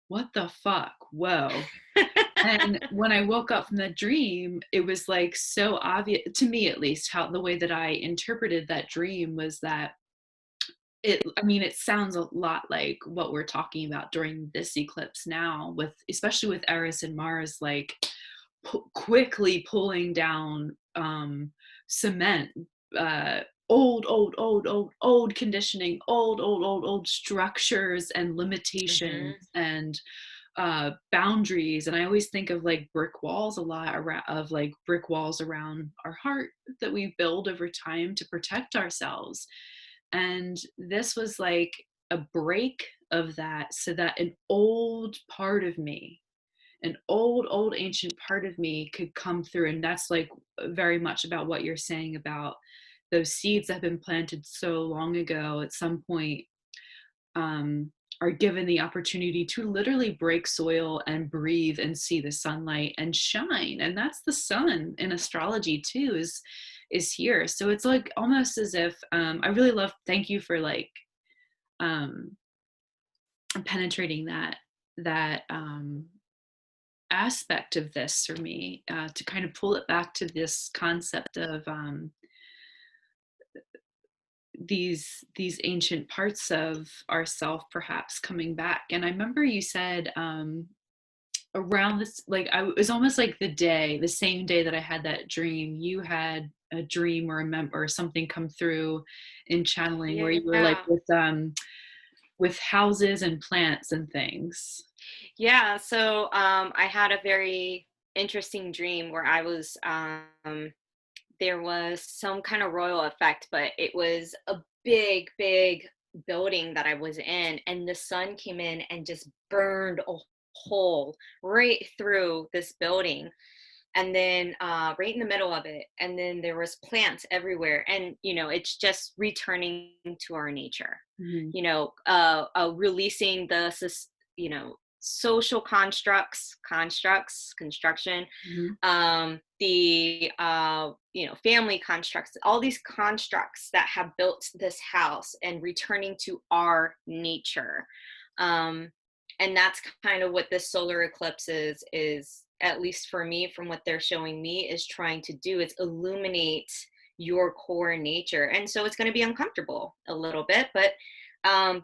what the fuck, whoa. And when I woke up from that dream, it was like so obvious to me, at least, how the way that I interpreted that dream was that it sounds a lot like what we're talking about during this eclipse now, with especially with Eris and Mars, like quickly pulling down cement, old conditioning, old structures and limitations and boundaries. And I always think of like brick walls a lot, of like brick walls around our heart that we build over time to protect ourselves. And this was like a break of that, so that an old part of me, an old ancient part of me could come through. And that's like very much about what you're saying about those seeds that have been planted so long ago. At some point are given the opportunity to literally break soil and breathe and see the sunlight and shine. And that's the sun in astrology too, is here. So it's like almost as if I really love, thank you for like um penetrating that aspect of this for me, to kind of pull it back to this concept of these ancient parts of ourself perhaps coming back. And I remember you said around this, like it was almost like the same day that I had that dream, you had a dream or a or something come through in channeling where you were like Yeah. with houses and plants and things. Yeah. So I had a very interesting dream where I was, there was some kind of royal effect, but it was a big, big building that I was in, and the sun came in and just burned a hole right through this building. And then right in the middle of it, and then there was plants everywhere, and it's just returning to our nature, Mhm. releasing the social construction, Mhm. the family constructs, all these constructs that have built this house, and returning to our nature. um, and that's kind of what this solar eclipse is, at least for me, from what they're showing me, is trying to do. It's illuminate your core nature. And so it's going to be uncomfortable a little bit, but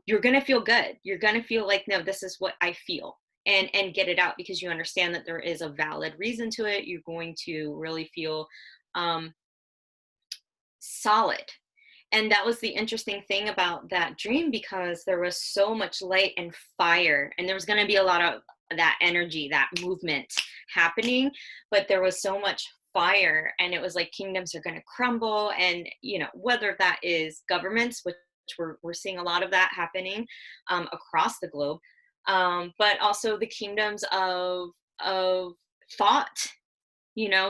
you're going to feel good. You're going to feel like, no, this is what I feel, and get it out, because you understand that there is a valid reason to it. You're going to really feel um, solid. And that was the interesting thing about that dream, because there was so much light and fire, and there was going to be a lot of that energy, that movement happening, but there was so much fire, and it was like kingdoms are going to crumble. And whether that is governments, which we're seeing a lot of that happening across the globe, but also the kingdoms of thought,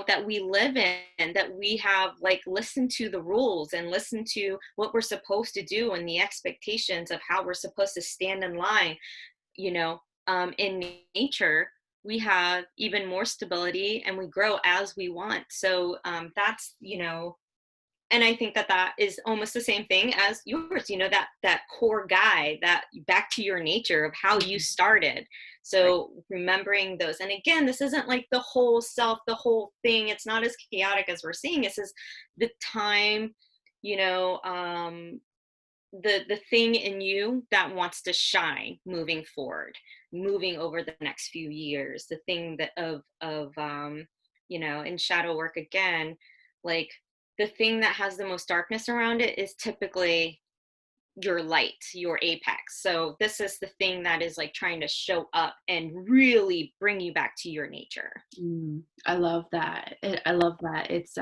that we live in, that we have like listened to the rules and listen to what we're supposed to do, and the expectations of how we're supposed to stand in line. In nature, we have even more stability, and we grow as we want. So that's, and I think that that is almost the same thing as yours, that core guide, that back to your nature of how you started. Right. So remembering those. And again, this isn't like the whole self, the whole thing. It's not as chaotic as we're seeing. This is the time, you know, um, the thing in you that wants to shine moving forward, moving over the next few years, the thing that in shadow work again, like the thing that has the most darkness around it is typically your light, your apex. So this is the thing that is like trying to show up and really bring you back to your nature. I love that. I love that. It's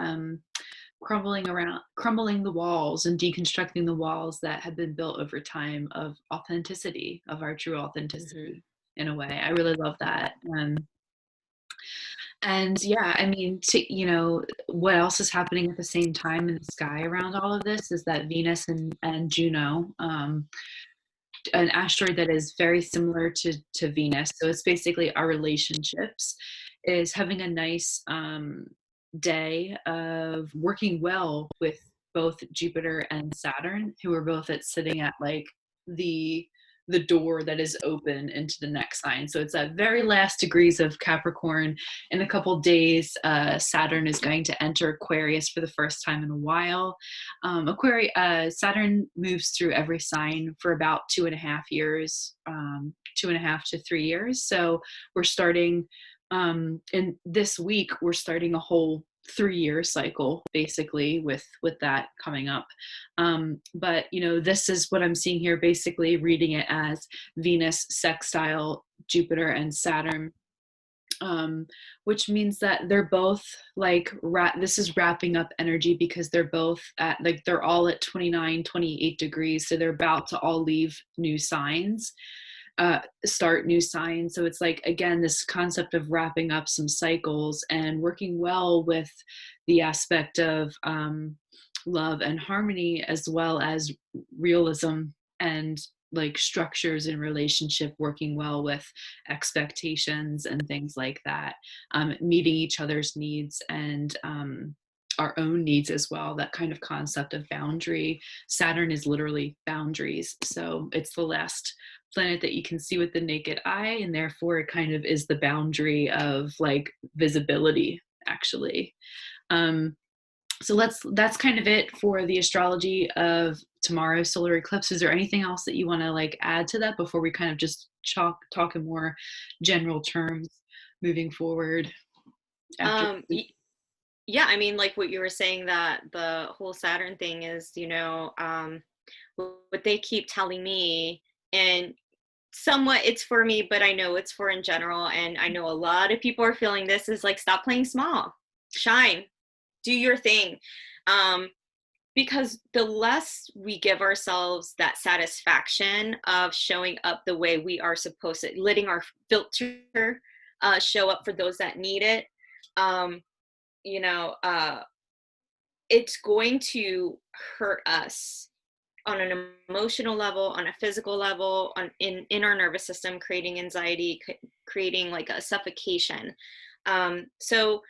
crumbling the walls and deconstructing the walls that have been built over time of authenticity, of our true Hmm. authenticity in a way. I really love that. And yeah, I mean, what else is happening at the same time in the sky around all of this is that Venus and Juno, an asteroid that is very similar to Venus. So it's basically our relationships, is having a nice day of working well with both Jupiter and Saturn, who are both sitting at like the the door that is open into the next sign. So it's at very last degrees of Capricorn. In a couple days, Saturn is going to enter Aquarius for the first time in a while. Saturn moves through every sign for about 2.5 years, 2.5 to 3 years. So we're starting, in this week, we're starting a whole 3-year cycle basically with that coming up. But this is what I'm seeing here, basically reading it as Venus sextile Jupiter and Saturn, which means that they're both like this is wrapping up energy, because they're both at like they're all at 29, 28 degrees, so they're about to all leave new signs, start new signs. So it's like, again, this concept of wrapping up some cycles and working well with the aspect of love and harmony, as well as realism and like structures in relationship working well with expectations and things like that, meeting each other's needs and our own needs as well. That kind of concept of boundary. Saturn is literally boundaries. So it's the last planet that you can see with the naked eye, and therefore it kind of is the boundary of like visibility, actually. So that's kind of it for the astrology of tomorrow's solar eclipse. Is there anything else that you want to like add to that before we kind of just talk in more general terms moving forward after? Yeah, I mean, like what you were saying, that the whole Saturn thing is, what they keep telling me, and somewhat it's for me, but I know it's for in general, and I know a lot of people are feeling this, is like, stop playing small, shine, do your thing. Because the less we give ourselves that satisfaction of showing up the way we are supposed to, letting our filter show up for those that need it, it's going to hurt us on an emotional level, on a physical level, in our nervous system, creating anxiety, creating like a suffocation. So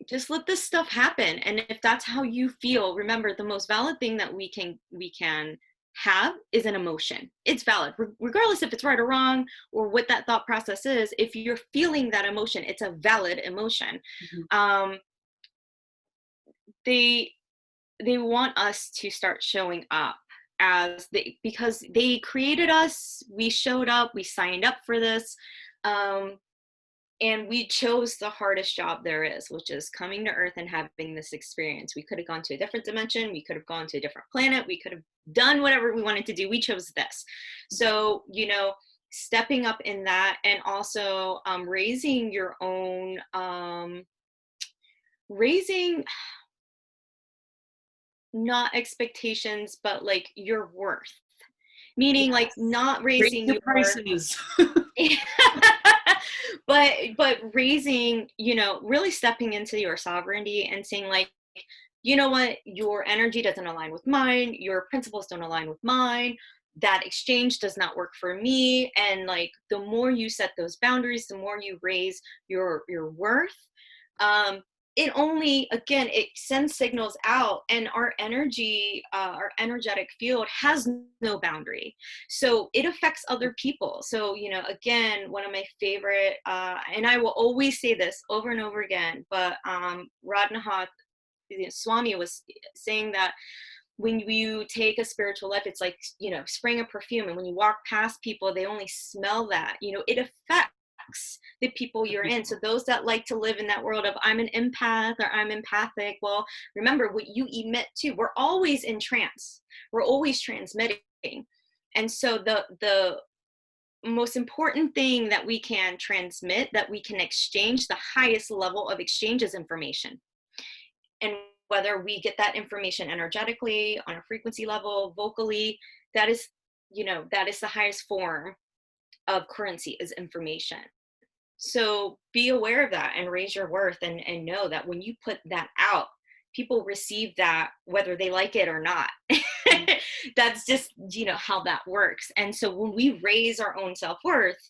just let this stuff happen. And if that's how you feel, remember, the most valid thing that we can have is an emotion. It's valid, regardless if it's right or wrong or what that thought process is. If you're feeling that emotion, it's a valid emotion. Mm-hmm. They want us to start showing up because they created us. We showed up, we signed up for this, and we chose the hardest job there is, which is coming to Earth and having this experience. We could have gone to a different dimension, we could have gone to a different planet, we could have done whatever we wanted to do. We chose this. So stepping up in that, and also raising your own not expectations, but like your worth, meaning like not raising your prices. but raising, really stepping into your sovereignty and saying like, you know what, your energy doesn't align with mine, your principles don't align with mine, that exchange does not work for me. And like, the more you set those boundaries, the more you raise your worth, it only, again, it sends signals out, and our energy, our energetic field has no boundary. So it affects other people. So, again, one of my favorite, and I will always say this over and over again, but Radhanath Swami was saying that when you take a spiritual life, it's like, spraying a perfume. And when you walk past people, they only smell that, it affects the people you're in. So those that like to live in that world of I'm an empath or I'm empathic, well, remember what you emit too. We're always in trance. We're always transmitting. And so the most important thing that we can transmit, that we can exchange, the highest level of exchange, is information. And whether we get that information energetically, on a frequency level, vocally, that is the highest form of currency, is information. So be aware of that and raise your worth, and know that when you put that out, people receive that whether they like it or not. That's just, how that works. And so when we raise our own self-worth,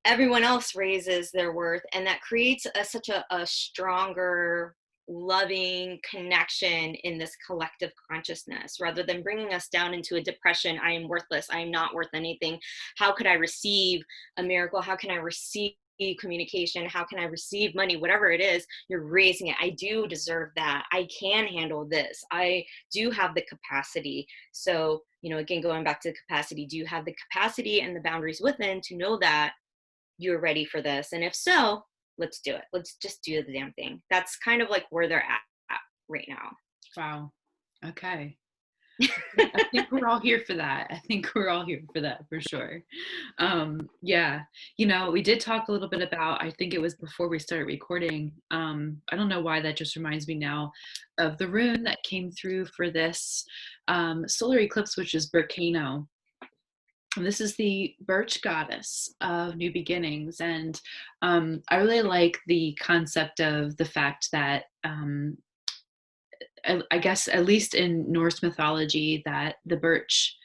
everyone else raises their worth, and that creates such a stronger, loving connection in this collective consciousness, rather than bringing us down into a depression. I am worthless, I am not worth anything, how could I receive a miracle, how can I receive communication, how can I receive money, whatever it is. You're raising it. I do deserve that, I can handle this, I do have the capacity. So again, going back to the capacity, do you have the capacity and the boundaries within to know that you're ready for this? And if so, let's do it. Let's just do the damn thing. That's kind of like where they're at right now. Wow. Okay. I think we're all here for that. I think we're all here for that, for sure. Yeah. We did talk a little bit about, I think it was before we started recording. I don't know why that just reminds me now of the rune that came through for this solar eclipse, which is Volcano. And this is the birch goddess of new beginnings. And I really like the concept of the fact that I guess, at least in Norse mythology, that the birch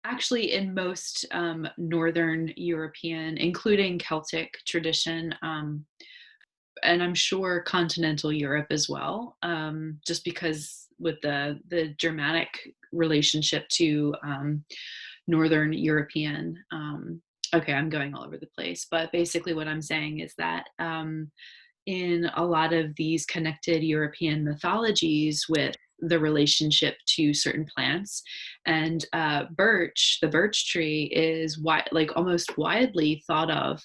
Actually, in most Northern European, including Celtic tradition, and I'm sure continental Europe as well, just because with the Germanic relationship to Northern European. Okay, I'm going all over the place, but basically what I'm saying is that in a lot of these connected European mythologies with the relationship to certain plants, and birch, the birch tree is like almost widely thought of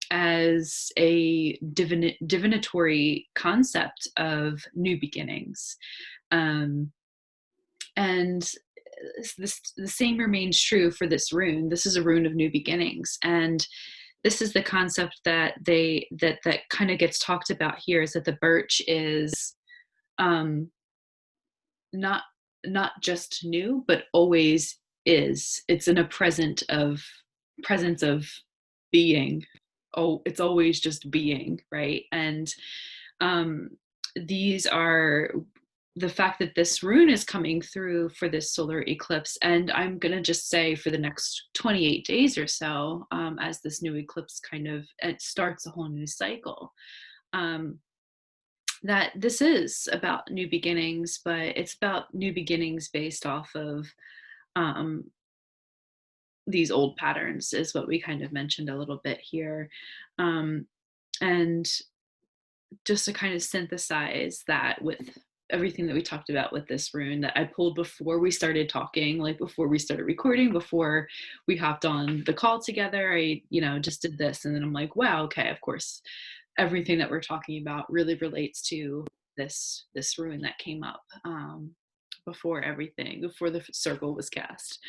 as a divinatory concept of new beginnings. Um, and the same remains true for this rune. This is a rune of new beginnings, and this is the concept that that kind of gets talked about here, is that the birch is um, not not just new, but always is. It's in a presence of being. Oh, it's always just being, right? And um, these are the fact that this rune is coming through for this solar eclipse, and I'm going to just say for the next 28 days or so, as this new eclipse kind of it starts a whole new cycle, um, that this is about new beginnings, but it's about new beginnings based off of um, these old patterns, is what we kind of mentioned a little bit here. Um, and just to kind of synthesize that with everything that we talked about with this rune that I pulled before we started talking, like before we started recording, before we hopped on the call together, I, just did this. And then I'm like, wow, okay, of course, everything that we're talking about really relates to this rune that came up before the circle was cast.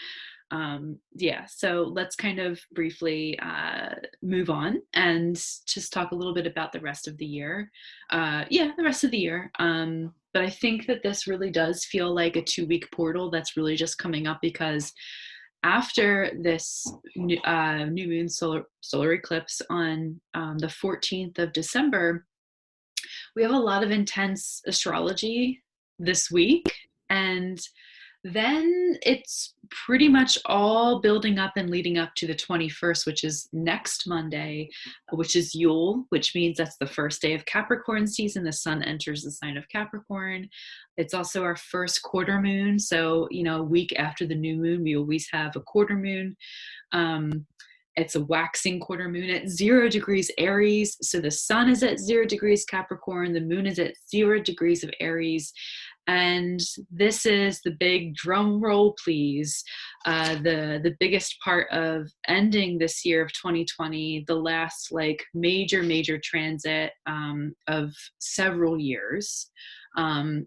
Yeah, so let's kind of briefly move on and just talk a little bit about the rest of the year. The rest of the year. But I think that this really does feel like a 2-week portal that's really just coming up, because after this new moon solar eclipse on the 14th of December, we have a lot of intense astrology this week. And then it's pretty much all building up and leading up to the 21st, which is next Monday, which is Yule, which means that's the first day of Capricorn season. The sun enters the sign of Capricorn. It's also our first quarter moon. So, a week after the new moon, we always have a quarter moon. It's a waxing quarter moon at 0 degrees Aries. So the sun is at 0 degrees Capricorn. The moon is at 0 degrees of Aries. And this is the big drum roll, please. The biggest part of ending this year of 2020, the last like major transit of several years,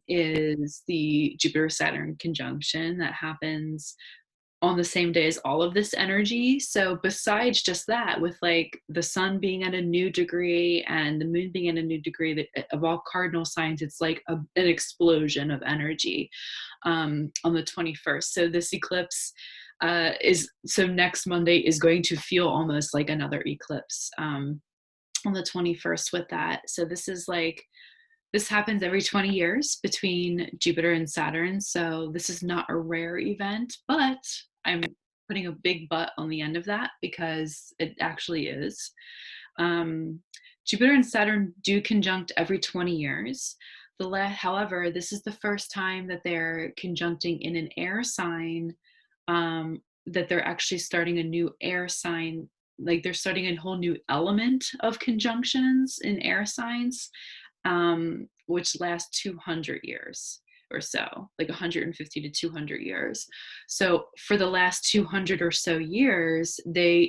is the Jupiter Saturn conjunction that happens on the same day as all of this energy. So besides just that, with like the sun being at a new degree and the moon being at a new degree, that of all cardinal signs, it's like an explosion of energy on the 21st. So this eclipse next Monday is going to feel almost like another eclipse on the 21st with that. So this happens every 20 years between Jupiter and Saturn. So this is not a rare event, but I'm putting a big but on the end of that because it actually is. Jupiter and Saturn do conjunct every 20 years. However, this is the first time that they're conjuncting in an air sign, that they're actually starting a new air sign, like they're starting a whole new element of conjunctions in air signs. Which lasts 200 years or so, like 150 to 200 years. So for the last 200 or so years,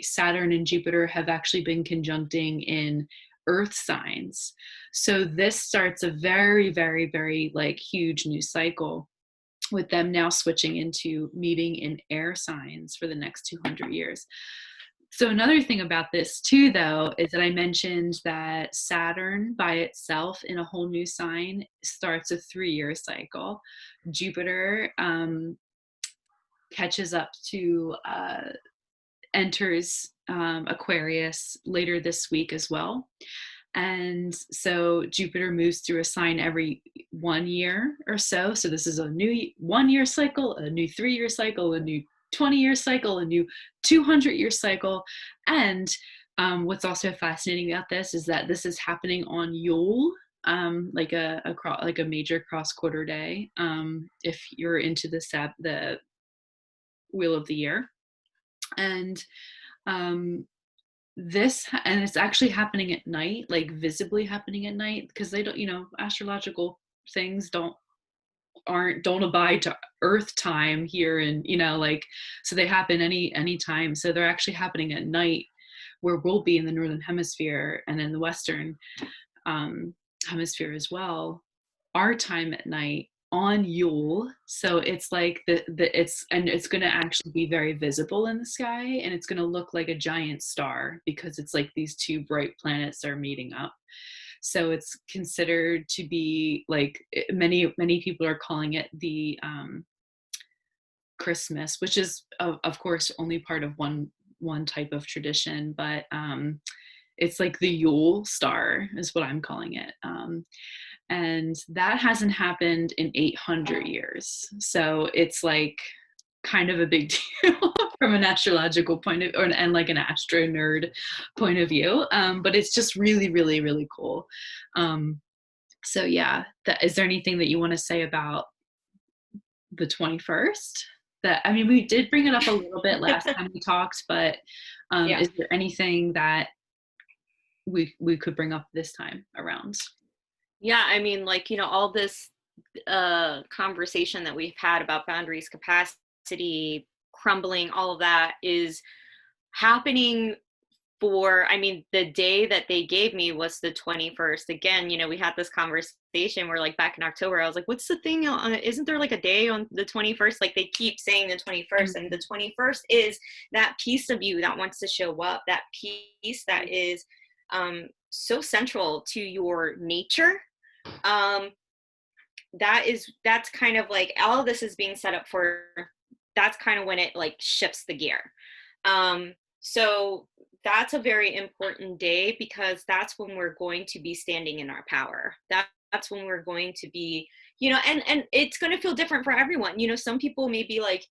Saturn and Jupiter have actually been conjuncting in earth signs. So this starts a very, very, very like huge new cycle, with them now switching into meeting in air signs for the next 200 years. So another thing about this too, though, is that I mentioned that Saturn by itself in a whole new sign starts a 3-year cycle. Jupiter catches up to enters Aquarius later this week as well. And so Jupiter moves through a sign every 1 year or so. So this is a new 1-year cycle, a new 3-year cycle, a new 20-year cycle, a new 200-year cycle. And what's also fascinating about this is that this is happening on Yule, like a major cross quarter day. If you're into the wheel of the year, and and it's actually happening at night, like visibly happening at night, because they don't, astrological things don't abide to Earth time here, and like, so they happen any time. So they're actually happening at night, where we'll be in the northern hemisphere and in the western hemisphere as well, our time at night on Yule. So it's like it's going to actually be very visible in the sky, and it's going to look like a giant star, because it's like these two bright planets are meeting up. So it's considered to be like, many people are calling it the Christmas, which is of course only part of one type of tradition, but it's like the Yule star is what I'm calling it. And that hasn't happened in 800 years. So it's like kind of a big deal from an astrological point of view, and like an astro nerd point of view. But it's just really, really, really cool. So yeah, is there anything that you want to say about the 21st? I mean, we did bring it up a little bit last time we talked, but Yeah. is there anything that we could bring up this time around? Yeah, I mean, like, all this conversation that we've had about boundaries, capacity, crumbling, all of that is happening I mean, the day that they gave me was the 21st. Again, we had this conversation where, like, back in October, I was like, what's the thing? Isn't there like a day on the 21st? Like, they keep saying the 21st, and the 21st is that piece of you that wants to show up, that piece that is so central to your nature. That's kind of like, all of this is being set up for, that's kind of when it like shifts the gear. So that's a very important day, because that's when we're going to be standing in our power. That's when we're going to be, and it's going to feel different for everyone. Some people may be like,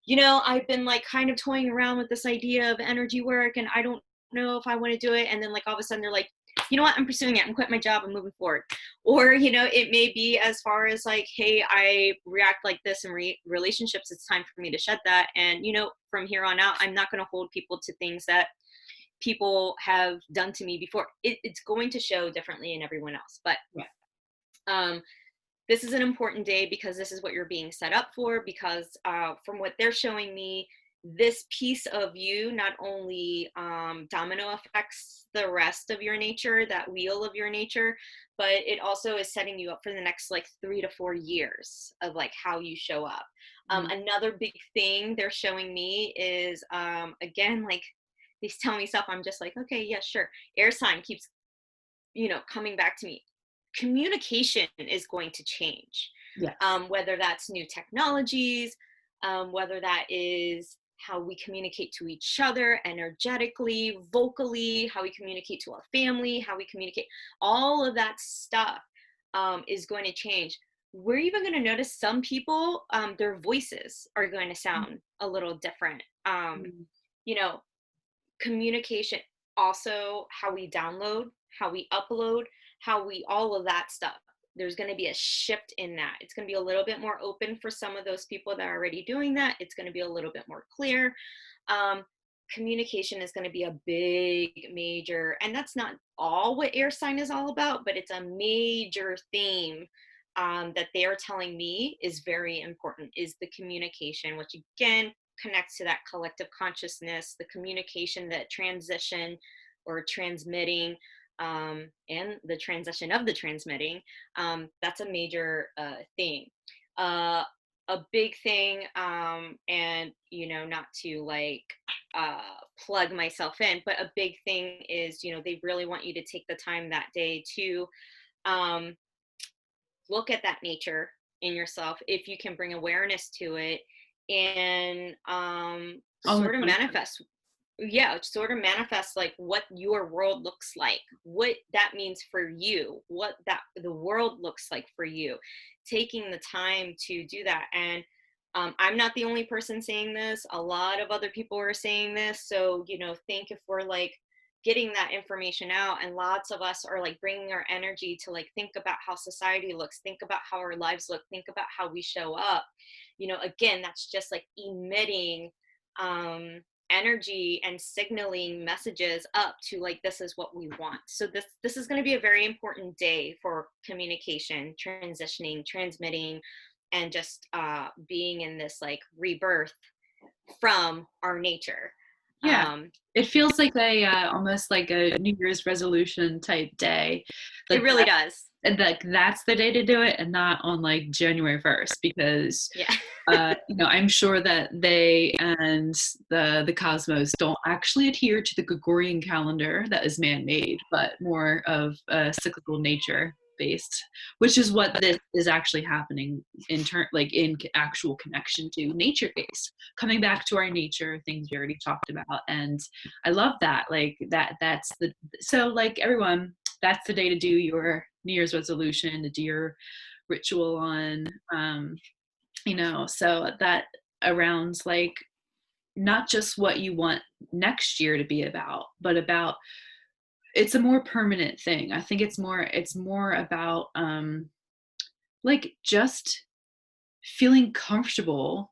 I've been like kind of toying around with this idea of energy work, and I don't know if I want to do it. And then like all of a sudden they're like, you know what, I'm pursuing it. I'm quitting my job. I'm moving forward. Or, it may be as far as like, hey, I react like this in relationships. It's time for me to shed that. And, from here on out, I'm not going to hold people to things that people have done to me before. It's going to show differently in everyone else. But this is an important day, because this is what you're being set up for, because from what they're showing me, this piece of you not only domino affects the rest of your nature, that wheel of your nature, but it also is setting you up for the next like 3 to 4 years of like how you show up. Another big thing they're showing me is, again, like they tell me stuff, I'm just like, okay, yeah, sure. Air sign keeps, coming back to me. Communication is going to change. Yes. Whether that's new technologies, whether that is how we communicate to each other energetically, vocally, how we communicate to our family, how we communicate, all of that stuff is going to change. We're even going to notice some people, their voices are going to sound a little different. Communication, also how we download, how we upload, all of that stuff. There's going to be a shift in that. It's going to be a little bit more open for some of those people that are already doing that. It's going to be a little bit more clear. Communication is going to be a big, major, and that's not all what air sign is all about, but it's a major theme that they are telling me is very important, is the communication, which again connects to that collective consciousness, the communication, that transition or transmitting, and the transition of the transmitting. That's a major thing. A big thing, and not to like plug myself in, but a big thing is, they really want you to take the time that day to look at that nature in yourself, if you can bring awareness to it, and sort of manifest like what your world looks like, what that means for you, what that the world looks like for you, taking the time to do that. And I'm not the only person saying this. A lot of other people are saying this. So, think if we're like getting that information out, and lots of us are like bringing our energy to like think about how society looks, think about how our lives look, think about how we show up. Again, that's just like emitting energy and signaling messages up to like, this is what we want. So this is going to be a very important day for communication, transitioning, transmitting, and just being in this like rebirth from our nature. Yeah. It feels like a almost like a New Year's resolution type day. It really does. And that's the day to do it, and not on like January 1st, because Yeah. I'm sure that they and the cosmos don't actually adhere to the Gregorian calendar that is man-made, but more of a cyclical nature based, which is what this is actually happening in actual connection to nature based, coming back to our nature, things we already talked about. And I love that, like so like everyone, that's the day to do your New Year's resolution, to do your ritual on so that around like not just what you want next year to be about, but about, it's a more permanent thing. I think it's more about like just feeling comfortable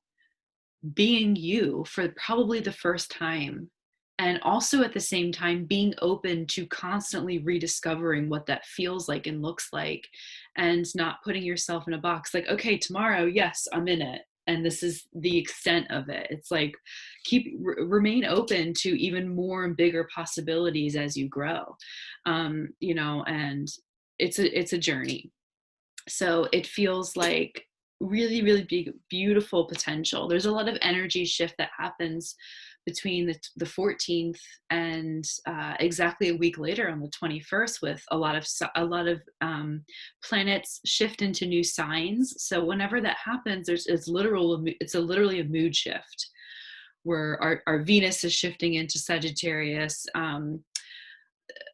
being you for probably the first time, and also at the same time being open to constantly rediscovering what that feels like and looks like, and not putting yourself in a box like, okay, tomorrow, yes, I'm in it, and this is the extent of it. It's like remain open to even more and bigger possibilities as you grow, and it's a journey. So it feels like really, really big, beautiful potential. There's a lot of energy shift that happens between the 14th and exactly a week later on the 21st, with a lot of planets shift into new signs. So whenever that happens, it's literally a mood shift, where our Venus is shifting into Sagittarius.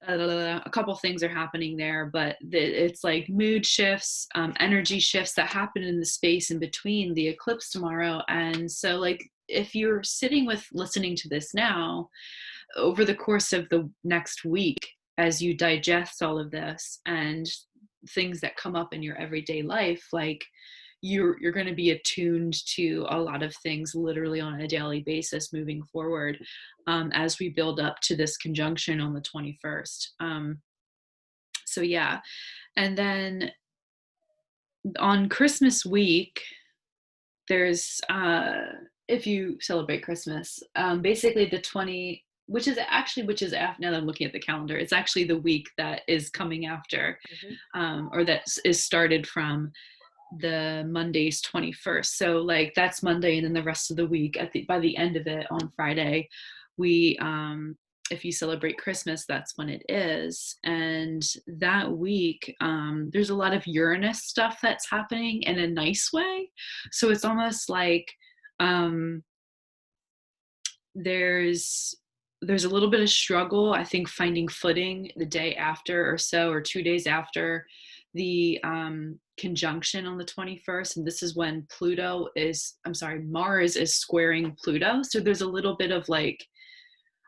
A couple things are happening there, but it's like mood shifts, energy shifts that happen in the space in between the eclipse tomorrow. And so like, if you're sitting with listening to this now, over the course of the next week, as you digest all of this and things that come up in your everyday life, like you're going to be attuned to a lot of things literally on a daily basis moving forward, as we build up to this conjunction on the 21st. So yeah. And then on Christmas week, there's if you celebrate Christmas, basically the 20, which is after, now that I'm looking at the calendar, it's actually the week that is coming after, or that is started from the Monday's 21st. So like that's Monday, and then the rest of the week by the end of it on Friday, we if you celebrate Christmas, that's when it is. And that week, there's a lot of Uranus stuff that's happening in a nice way. So it's almost like there's a little bit of struggle, I think, finding footing the day after or so, or 2 days after the conjunction on the 21st. And this is when Mars is squaring Pluto. So there's a little bit of like,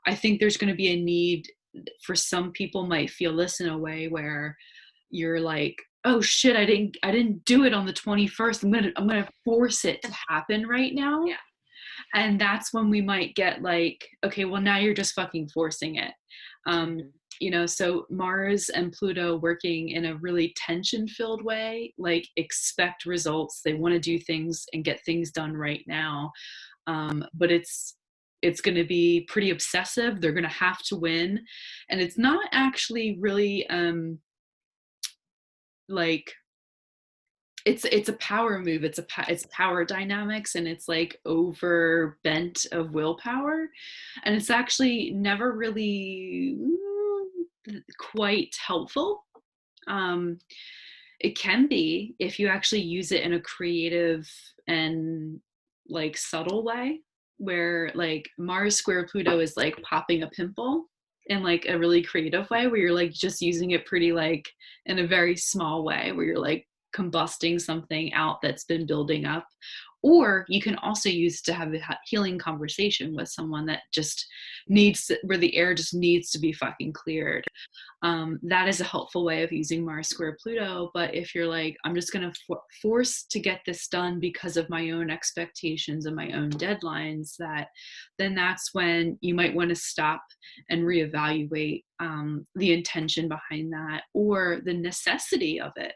I think there's going to be a need for some people might feel this in a way where you're like, oh shit, I didn't do it on the 21st. I'm going to force it to happen right now. Yeah. And that's when we might get like, okay, well now you're just fucking forcing it. So Mars and Pluto working in a really tension-filled way, like expect results. They want to do things and get things done right now. But it's going to be pretty obsessive. They're going to have to win. And it's not actually really like, it's a power move. It's power dynamics, and it's like over bent of willpower. And it's actually never really quite helpful. It can be if you actually use it in a creative and like subtle way, where like Mars square Pluto is like popping a pimple in like a really creative way, where you're like just using it pretty like in a very small way, where you're like combusting something out that's been building up. Or you can also use it to have a healing conversation with someone that just where the air just needs to be fucking cleared. That is a helpful way of using Mars square Pluto. But if you're like, I'm just going to force to get this done because of my own expectations and my own deadlines, then that's when you might want to stop and reevaluate the intention behind that, or the necessity of it.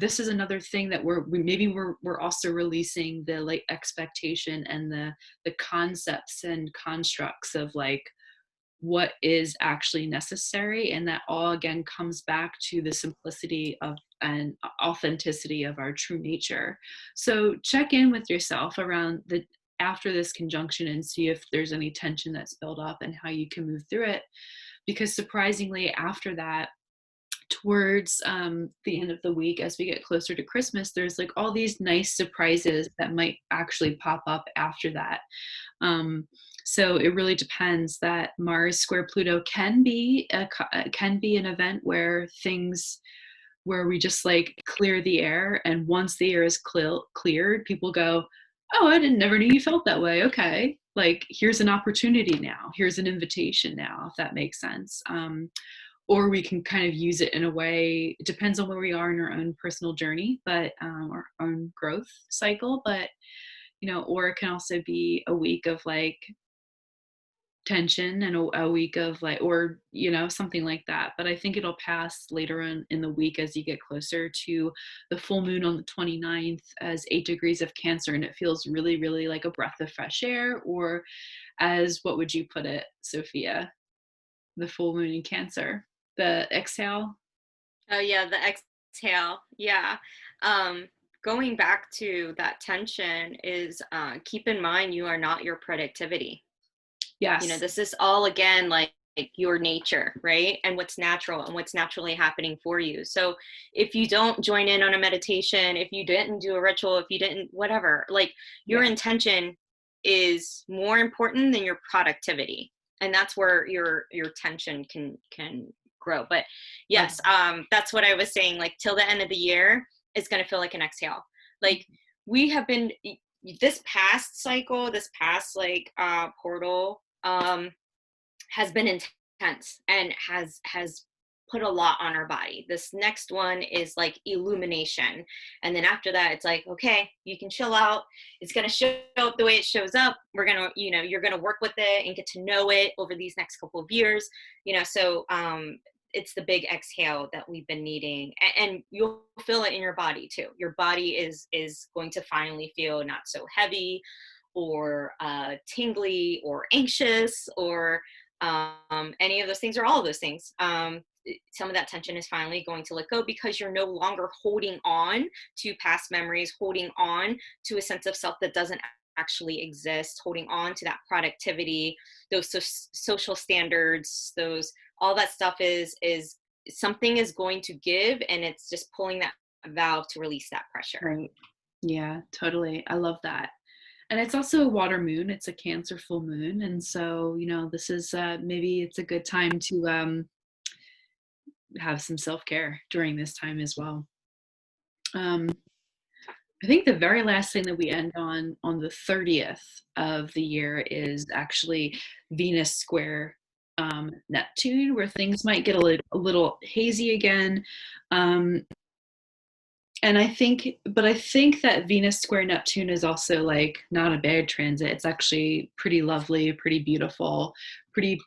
This is another thing that we're also releasing the like expectation and the concepts and constructs of like what is actually necessary, and that all again comes back to the simplicity of and authenticity of our true nature. So check in with yourself around after this conjunction and see if there's any tension that's built up and how you can move through it, because surprisingly after that, towards the end of the week, as we get closer to Christmas, there's like all these nice surprises that might actually pop up after that. So it really depends. That Mars square Pluto can be an event where we just like clear the air, and once the air is cleared, people go, oh, I never knew you felt that way. Okay, like here's an opportunity now, here's an invitation now, if that makes sense. Or we can kind of use it in a way, it depends on where we are in our own personal journey, but our own growth cycle. But or it can also be a week of like tension, and a week of like, or something like that. But I think it'll pass later in the week as you get closer to the full moon on the 29th as 8 degrees of Cancer, and it feels really, really like a breath of fresh air. Or as, what would you put it, Sophia? The full moon in Cancer, the exhale. Oh yeah, the exhale. Yeah. Going back to that tension is keep in mind you are not your productivity. Yes. This is all again like your nature, right? And what's natural and what's naturally happening for you. So if you don't join in on a meditation, if you didn't do a ritual, if you didn't whatever, like your intention is more important than your productivity. And that's where your tension can grow. But yes, that's what I was saying, like till the end of the year it's going to feel like an exhale. Like we have been, this past cycle, this past like portal has been intense and has put a lot on our body. This next one is like illumination, and then after that it's like, okay, you can chill out. It's going to show up the way it shows up. We're going to, you're going to work with it and get to know it over these next couple of years. So it's the big exhale that we've been needing, and you'll feel it in your body too. Your body is going to finally feel not so heavy or tingly or anxious or any of those things, or all of those things. Some of that tension is finally going to let go, because you're no longer holding on to past memories, holding on to a sense of self that doesn't actually exist, holding on to that productivity, those social standards, all that stuff is something is going to give, and it's just pulling that valve to release that pressure. Right. Yeah, totally. I love that. And it's also a water moon. It's a Cancer full moon. And so, this is maybe it's a good time to have some self-care during this time as well. I think the very last thing that we end on the 30th of the year is actually Venus square Neptune, where things might get a little hazy again. And I think that Venus square Neptune is also like not a bad transit. It's actually pretty lovely, pretty beautiful, pretty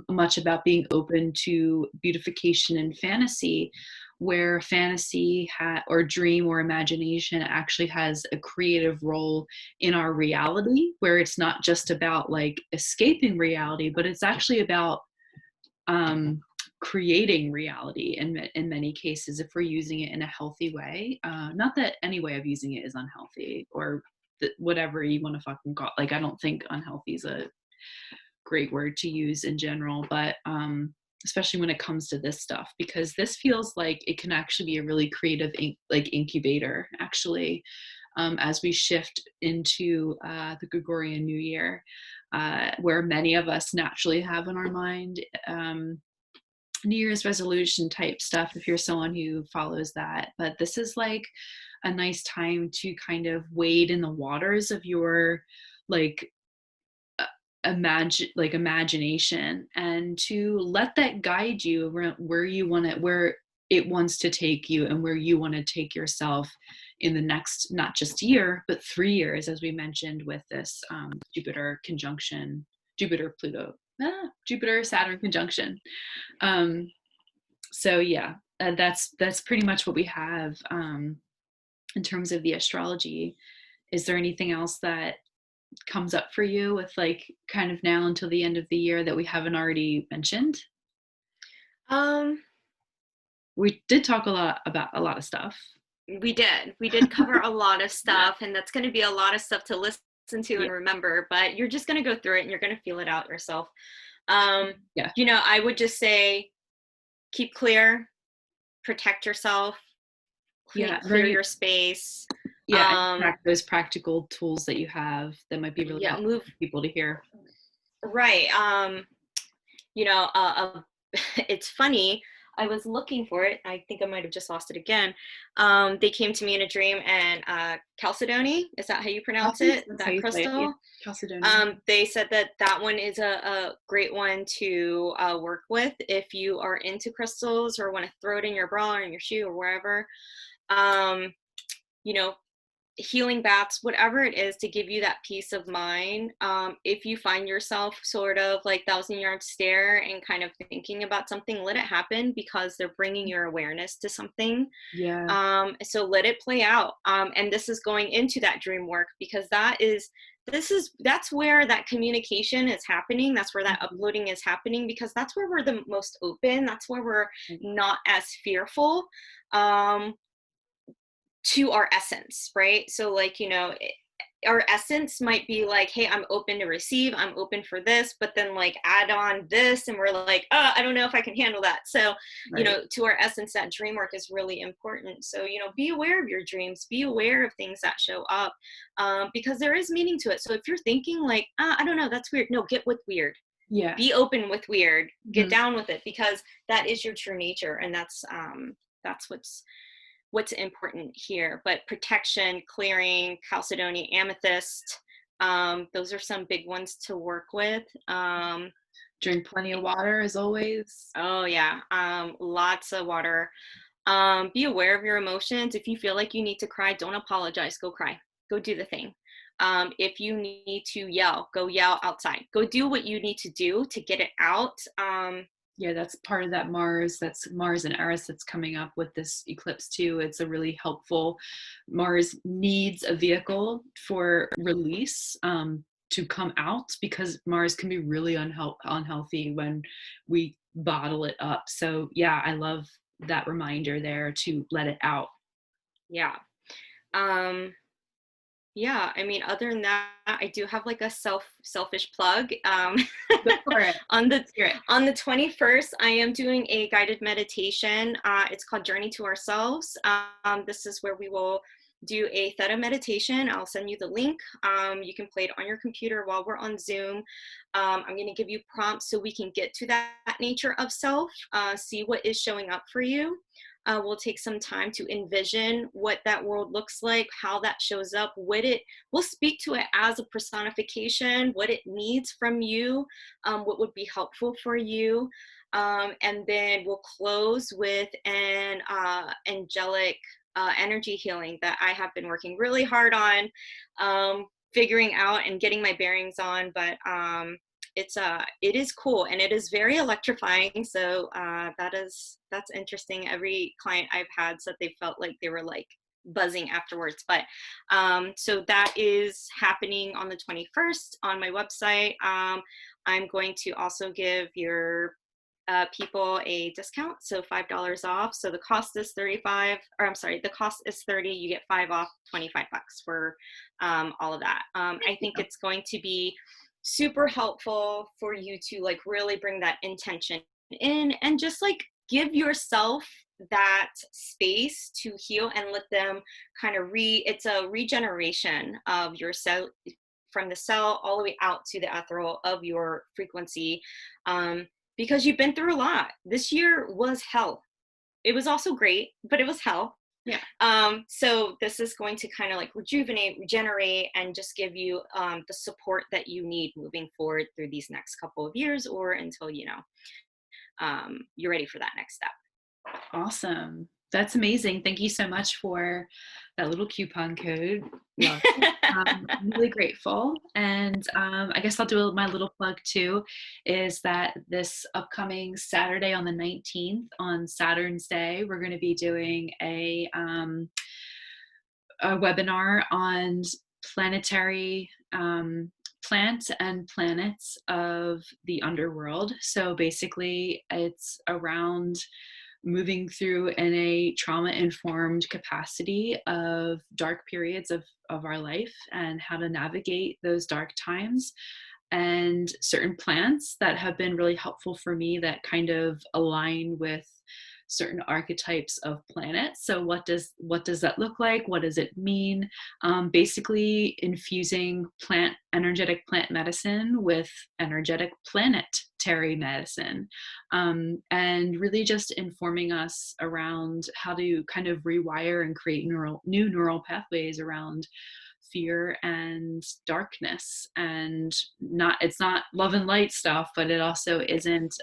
much about being open to beautification and fantasy, where fantasy or dream or imagination actually has a creative role in our reality, where it's not just about like escaping reality, but it's actually about creating reality in many cases, if we're using it in a healthy way. Not that any way of using it is unhealthy, or whatever you want to fucking call it. Like, I don't think unhealthy is a great word to use in general, but especially when it comes to this stuff, because this feels like it can actually be a really creative incubator, actually, as we shift into the Gregorian New Year, where many of us naturally have in our mind New Year's resolution type stuff if you're someone who follows that. But this is like a nice time to kind of wade in the waters of your like imagination, and to let that guide you around where you want it, where it wants to take you, and where you want to take yourself in the next, not just year, but 3 years, as we mentioned with this Jupiter conjunction, Jupiter Saturn conjunction. So yeah, that's pretty much what we have in terms of the astrology. Is there anything else that comes up for you with like kind of now until the end of the year that we haven't already mentioned? Um, We did talk a lot about a lot of stuff. we did cover a lot of stuff, and that's going to be a lot of stuff to listen to Yeah. and remember, but you're just going to go through it and you're going to feel it out yourself. Yeah. I would just say keep clear, protect yourself, Yeah. clear your space. Yeah. And those practical tools that you have that might be really Yeah, helpful for people to hear. right. It's funny. I was looking for it. I think I might have just lost it again. They came to me in a dream, and chalcedony, is that how you pronounce it? That crystal? Chalcedony. They said that one is a great one to work with if you are into crystals or want to throw it in your bra or in your shoe or wherever. Um, you know, Healing baths, whatever it is, to give you that peace of mind. If you find yourself sort of like 1,000-yard stare and kind of thinking about something, let it happen, because they're bringing your awareness to something. Yeah. So let it play out. And this is going into that dream work, because that's where that communication is happening. That's where that uploading is happening, because that's where we're the most open. That's where we're not as fearful. To our essence, right? So our essence might be like, hey, I'm open to receive, I'm open for this, but then like add on this and we're like, oh, I don't know if I can handle that. So to our essence, that dream work is really important. So be aware of your dreams, be aware of things that show up, because there is meaning to it. So if you're thinking like, I don't know, that's weird, no, get with weird. Yeah. Be open with weird, get down with it, because that is your true nature, and that's what's important here. But protection, clearing, chalcedony, amethyst, those are some big ones to work with. Drink plenty of water as always. Oh yeah, lots of water. Be aware of your emotions. If you feel like you need to cry, don't apologize, go cry, go do the thing. If you need to yell, go yell outside, go do what you need to do to get it out. Yeah, that's part of that Mars. That's Mars and Eris that's coming up with this eclipse too. It's a really helpful. Mars needs a vehicle for release to come out, because Mars can be really unhealthy when we bottle it up. So yeah, I love that reminder there to let it out. Yeah. Yeah, I mean, other than that, I do have like a selfish plug. Go for it. On the 21st, I am doing a guided meditation. It's called Journey to Ourselves. This is where we will do a Theta meditation. I'll send you the link. You can play it on your computer while we're on Zoom. I'm going to give you prompts so we can get to that nature of self, see what is showing up for you. We'll take some time to envision what that world looks like, how that shows up, we'll speak to it as a personification, what it needs from you, what would be helpful for you. And then we'll close with an angelic energy healing that I have been working really hard on figuring out and getting my bearings on. But it is cool, and it is very electrifying. So that's interesting. Every client I've had said they felt like they were like buzzing afterwards. But so that is happening on the 21st on my website. I'm going to also give your people a discount, so $5 off. So the cost is $35, or I'm sorry, the cost is $30. You get $5 off, $25 for all of that. I think it's going to be super helpful for you to like really bring that intention in and just like give yourself that space to heal and let them kind of it's a regeneration of your cell, from the cell all the way out to the ethereal of your frequency. because you've been through a lot. This year was hell. It was also great, but it was hell. Yeah. So this is going to kind of like rejuvenate, regenerate, and just give you the support that you need moving forward through these next couple of years, or until, you know, you're ready for that next step. Awesome. That's amazing. Thank you so much for that little coupon code. Love it. I'm really grateful. And I guess I'll do my little plug too, is that this upcoming Saturday on the 19th, on Saturn's Day, we're going to be doing a webinar on planetary plants and planets of the underworld. So basically, it's around moving in a trauma-informed capacity of dark periods of our life and how to navigate those dark times, and certain plants that have been really helpful for me that kind of align with certain archetypes of planets. So what does that look like? What does it mean? Basically infusing energetic plant medicine with energetic planetary medicine, and really just informing us around how to kind of rewire and create new neural pathways around fear and darkness. And it's not love and light stuff, but it also isn't,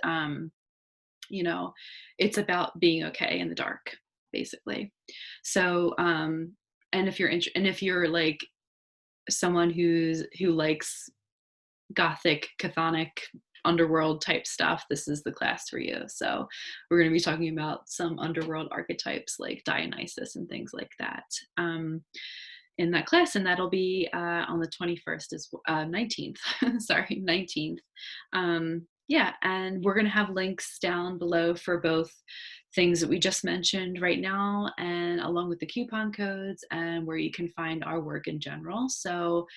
it's about being okay in the dark, basically. So, and if you're like someone who likes gothic, chthonic, underworld type stuff, this is the class for you. So we're going to be talking about some underworld archetypes like Dionysus and things like that, in that class, and that'll be on the 21st, 19th, sorry, 19th. Yeah, and we're going to have links down below for both things that we just mentioned right now, and along with the coupon codes, and where you can find our work in general. So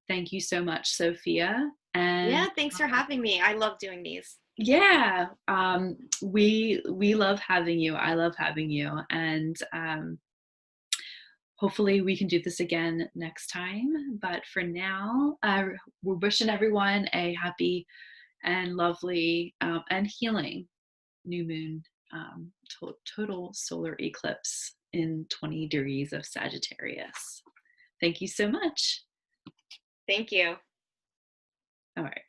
thank you so much, Sophia. And yeah, thanks for having me. I love doing these. Yeah, we love having you. I love having you, and hopefully we can do this again next time. But for now, we're wishing everyone a happy and lovely and healing new moon, total solar eclipse in 20 degrees of Sagittarius. Thank you so much. Thank you. All right.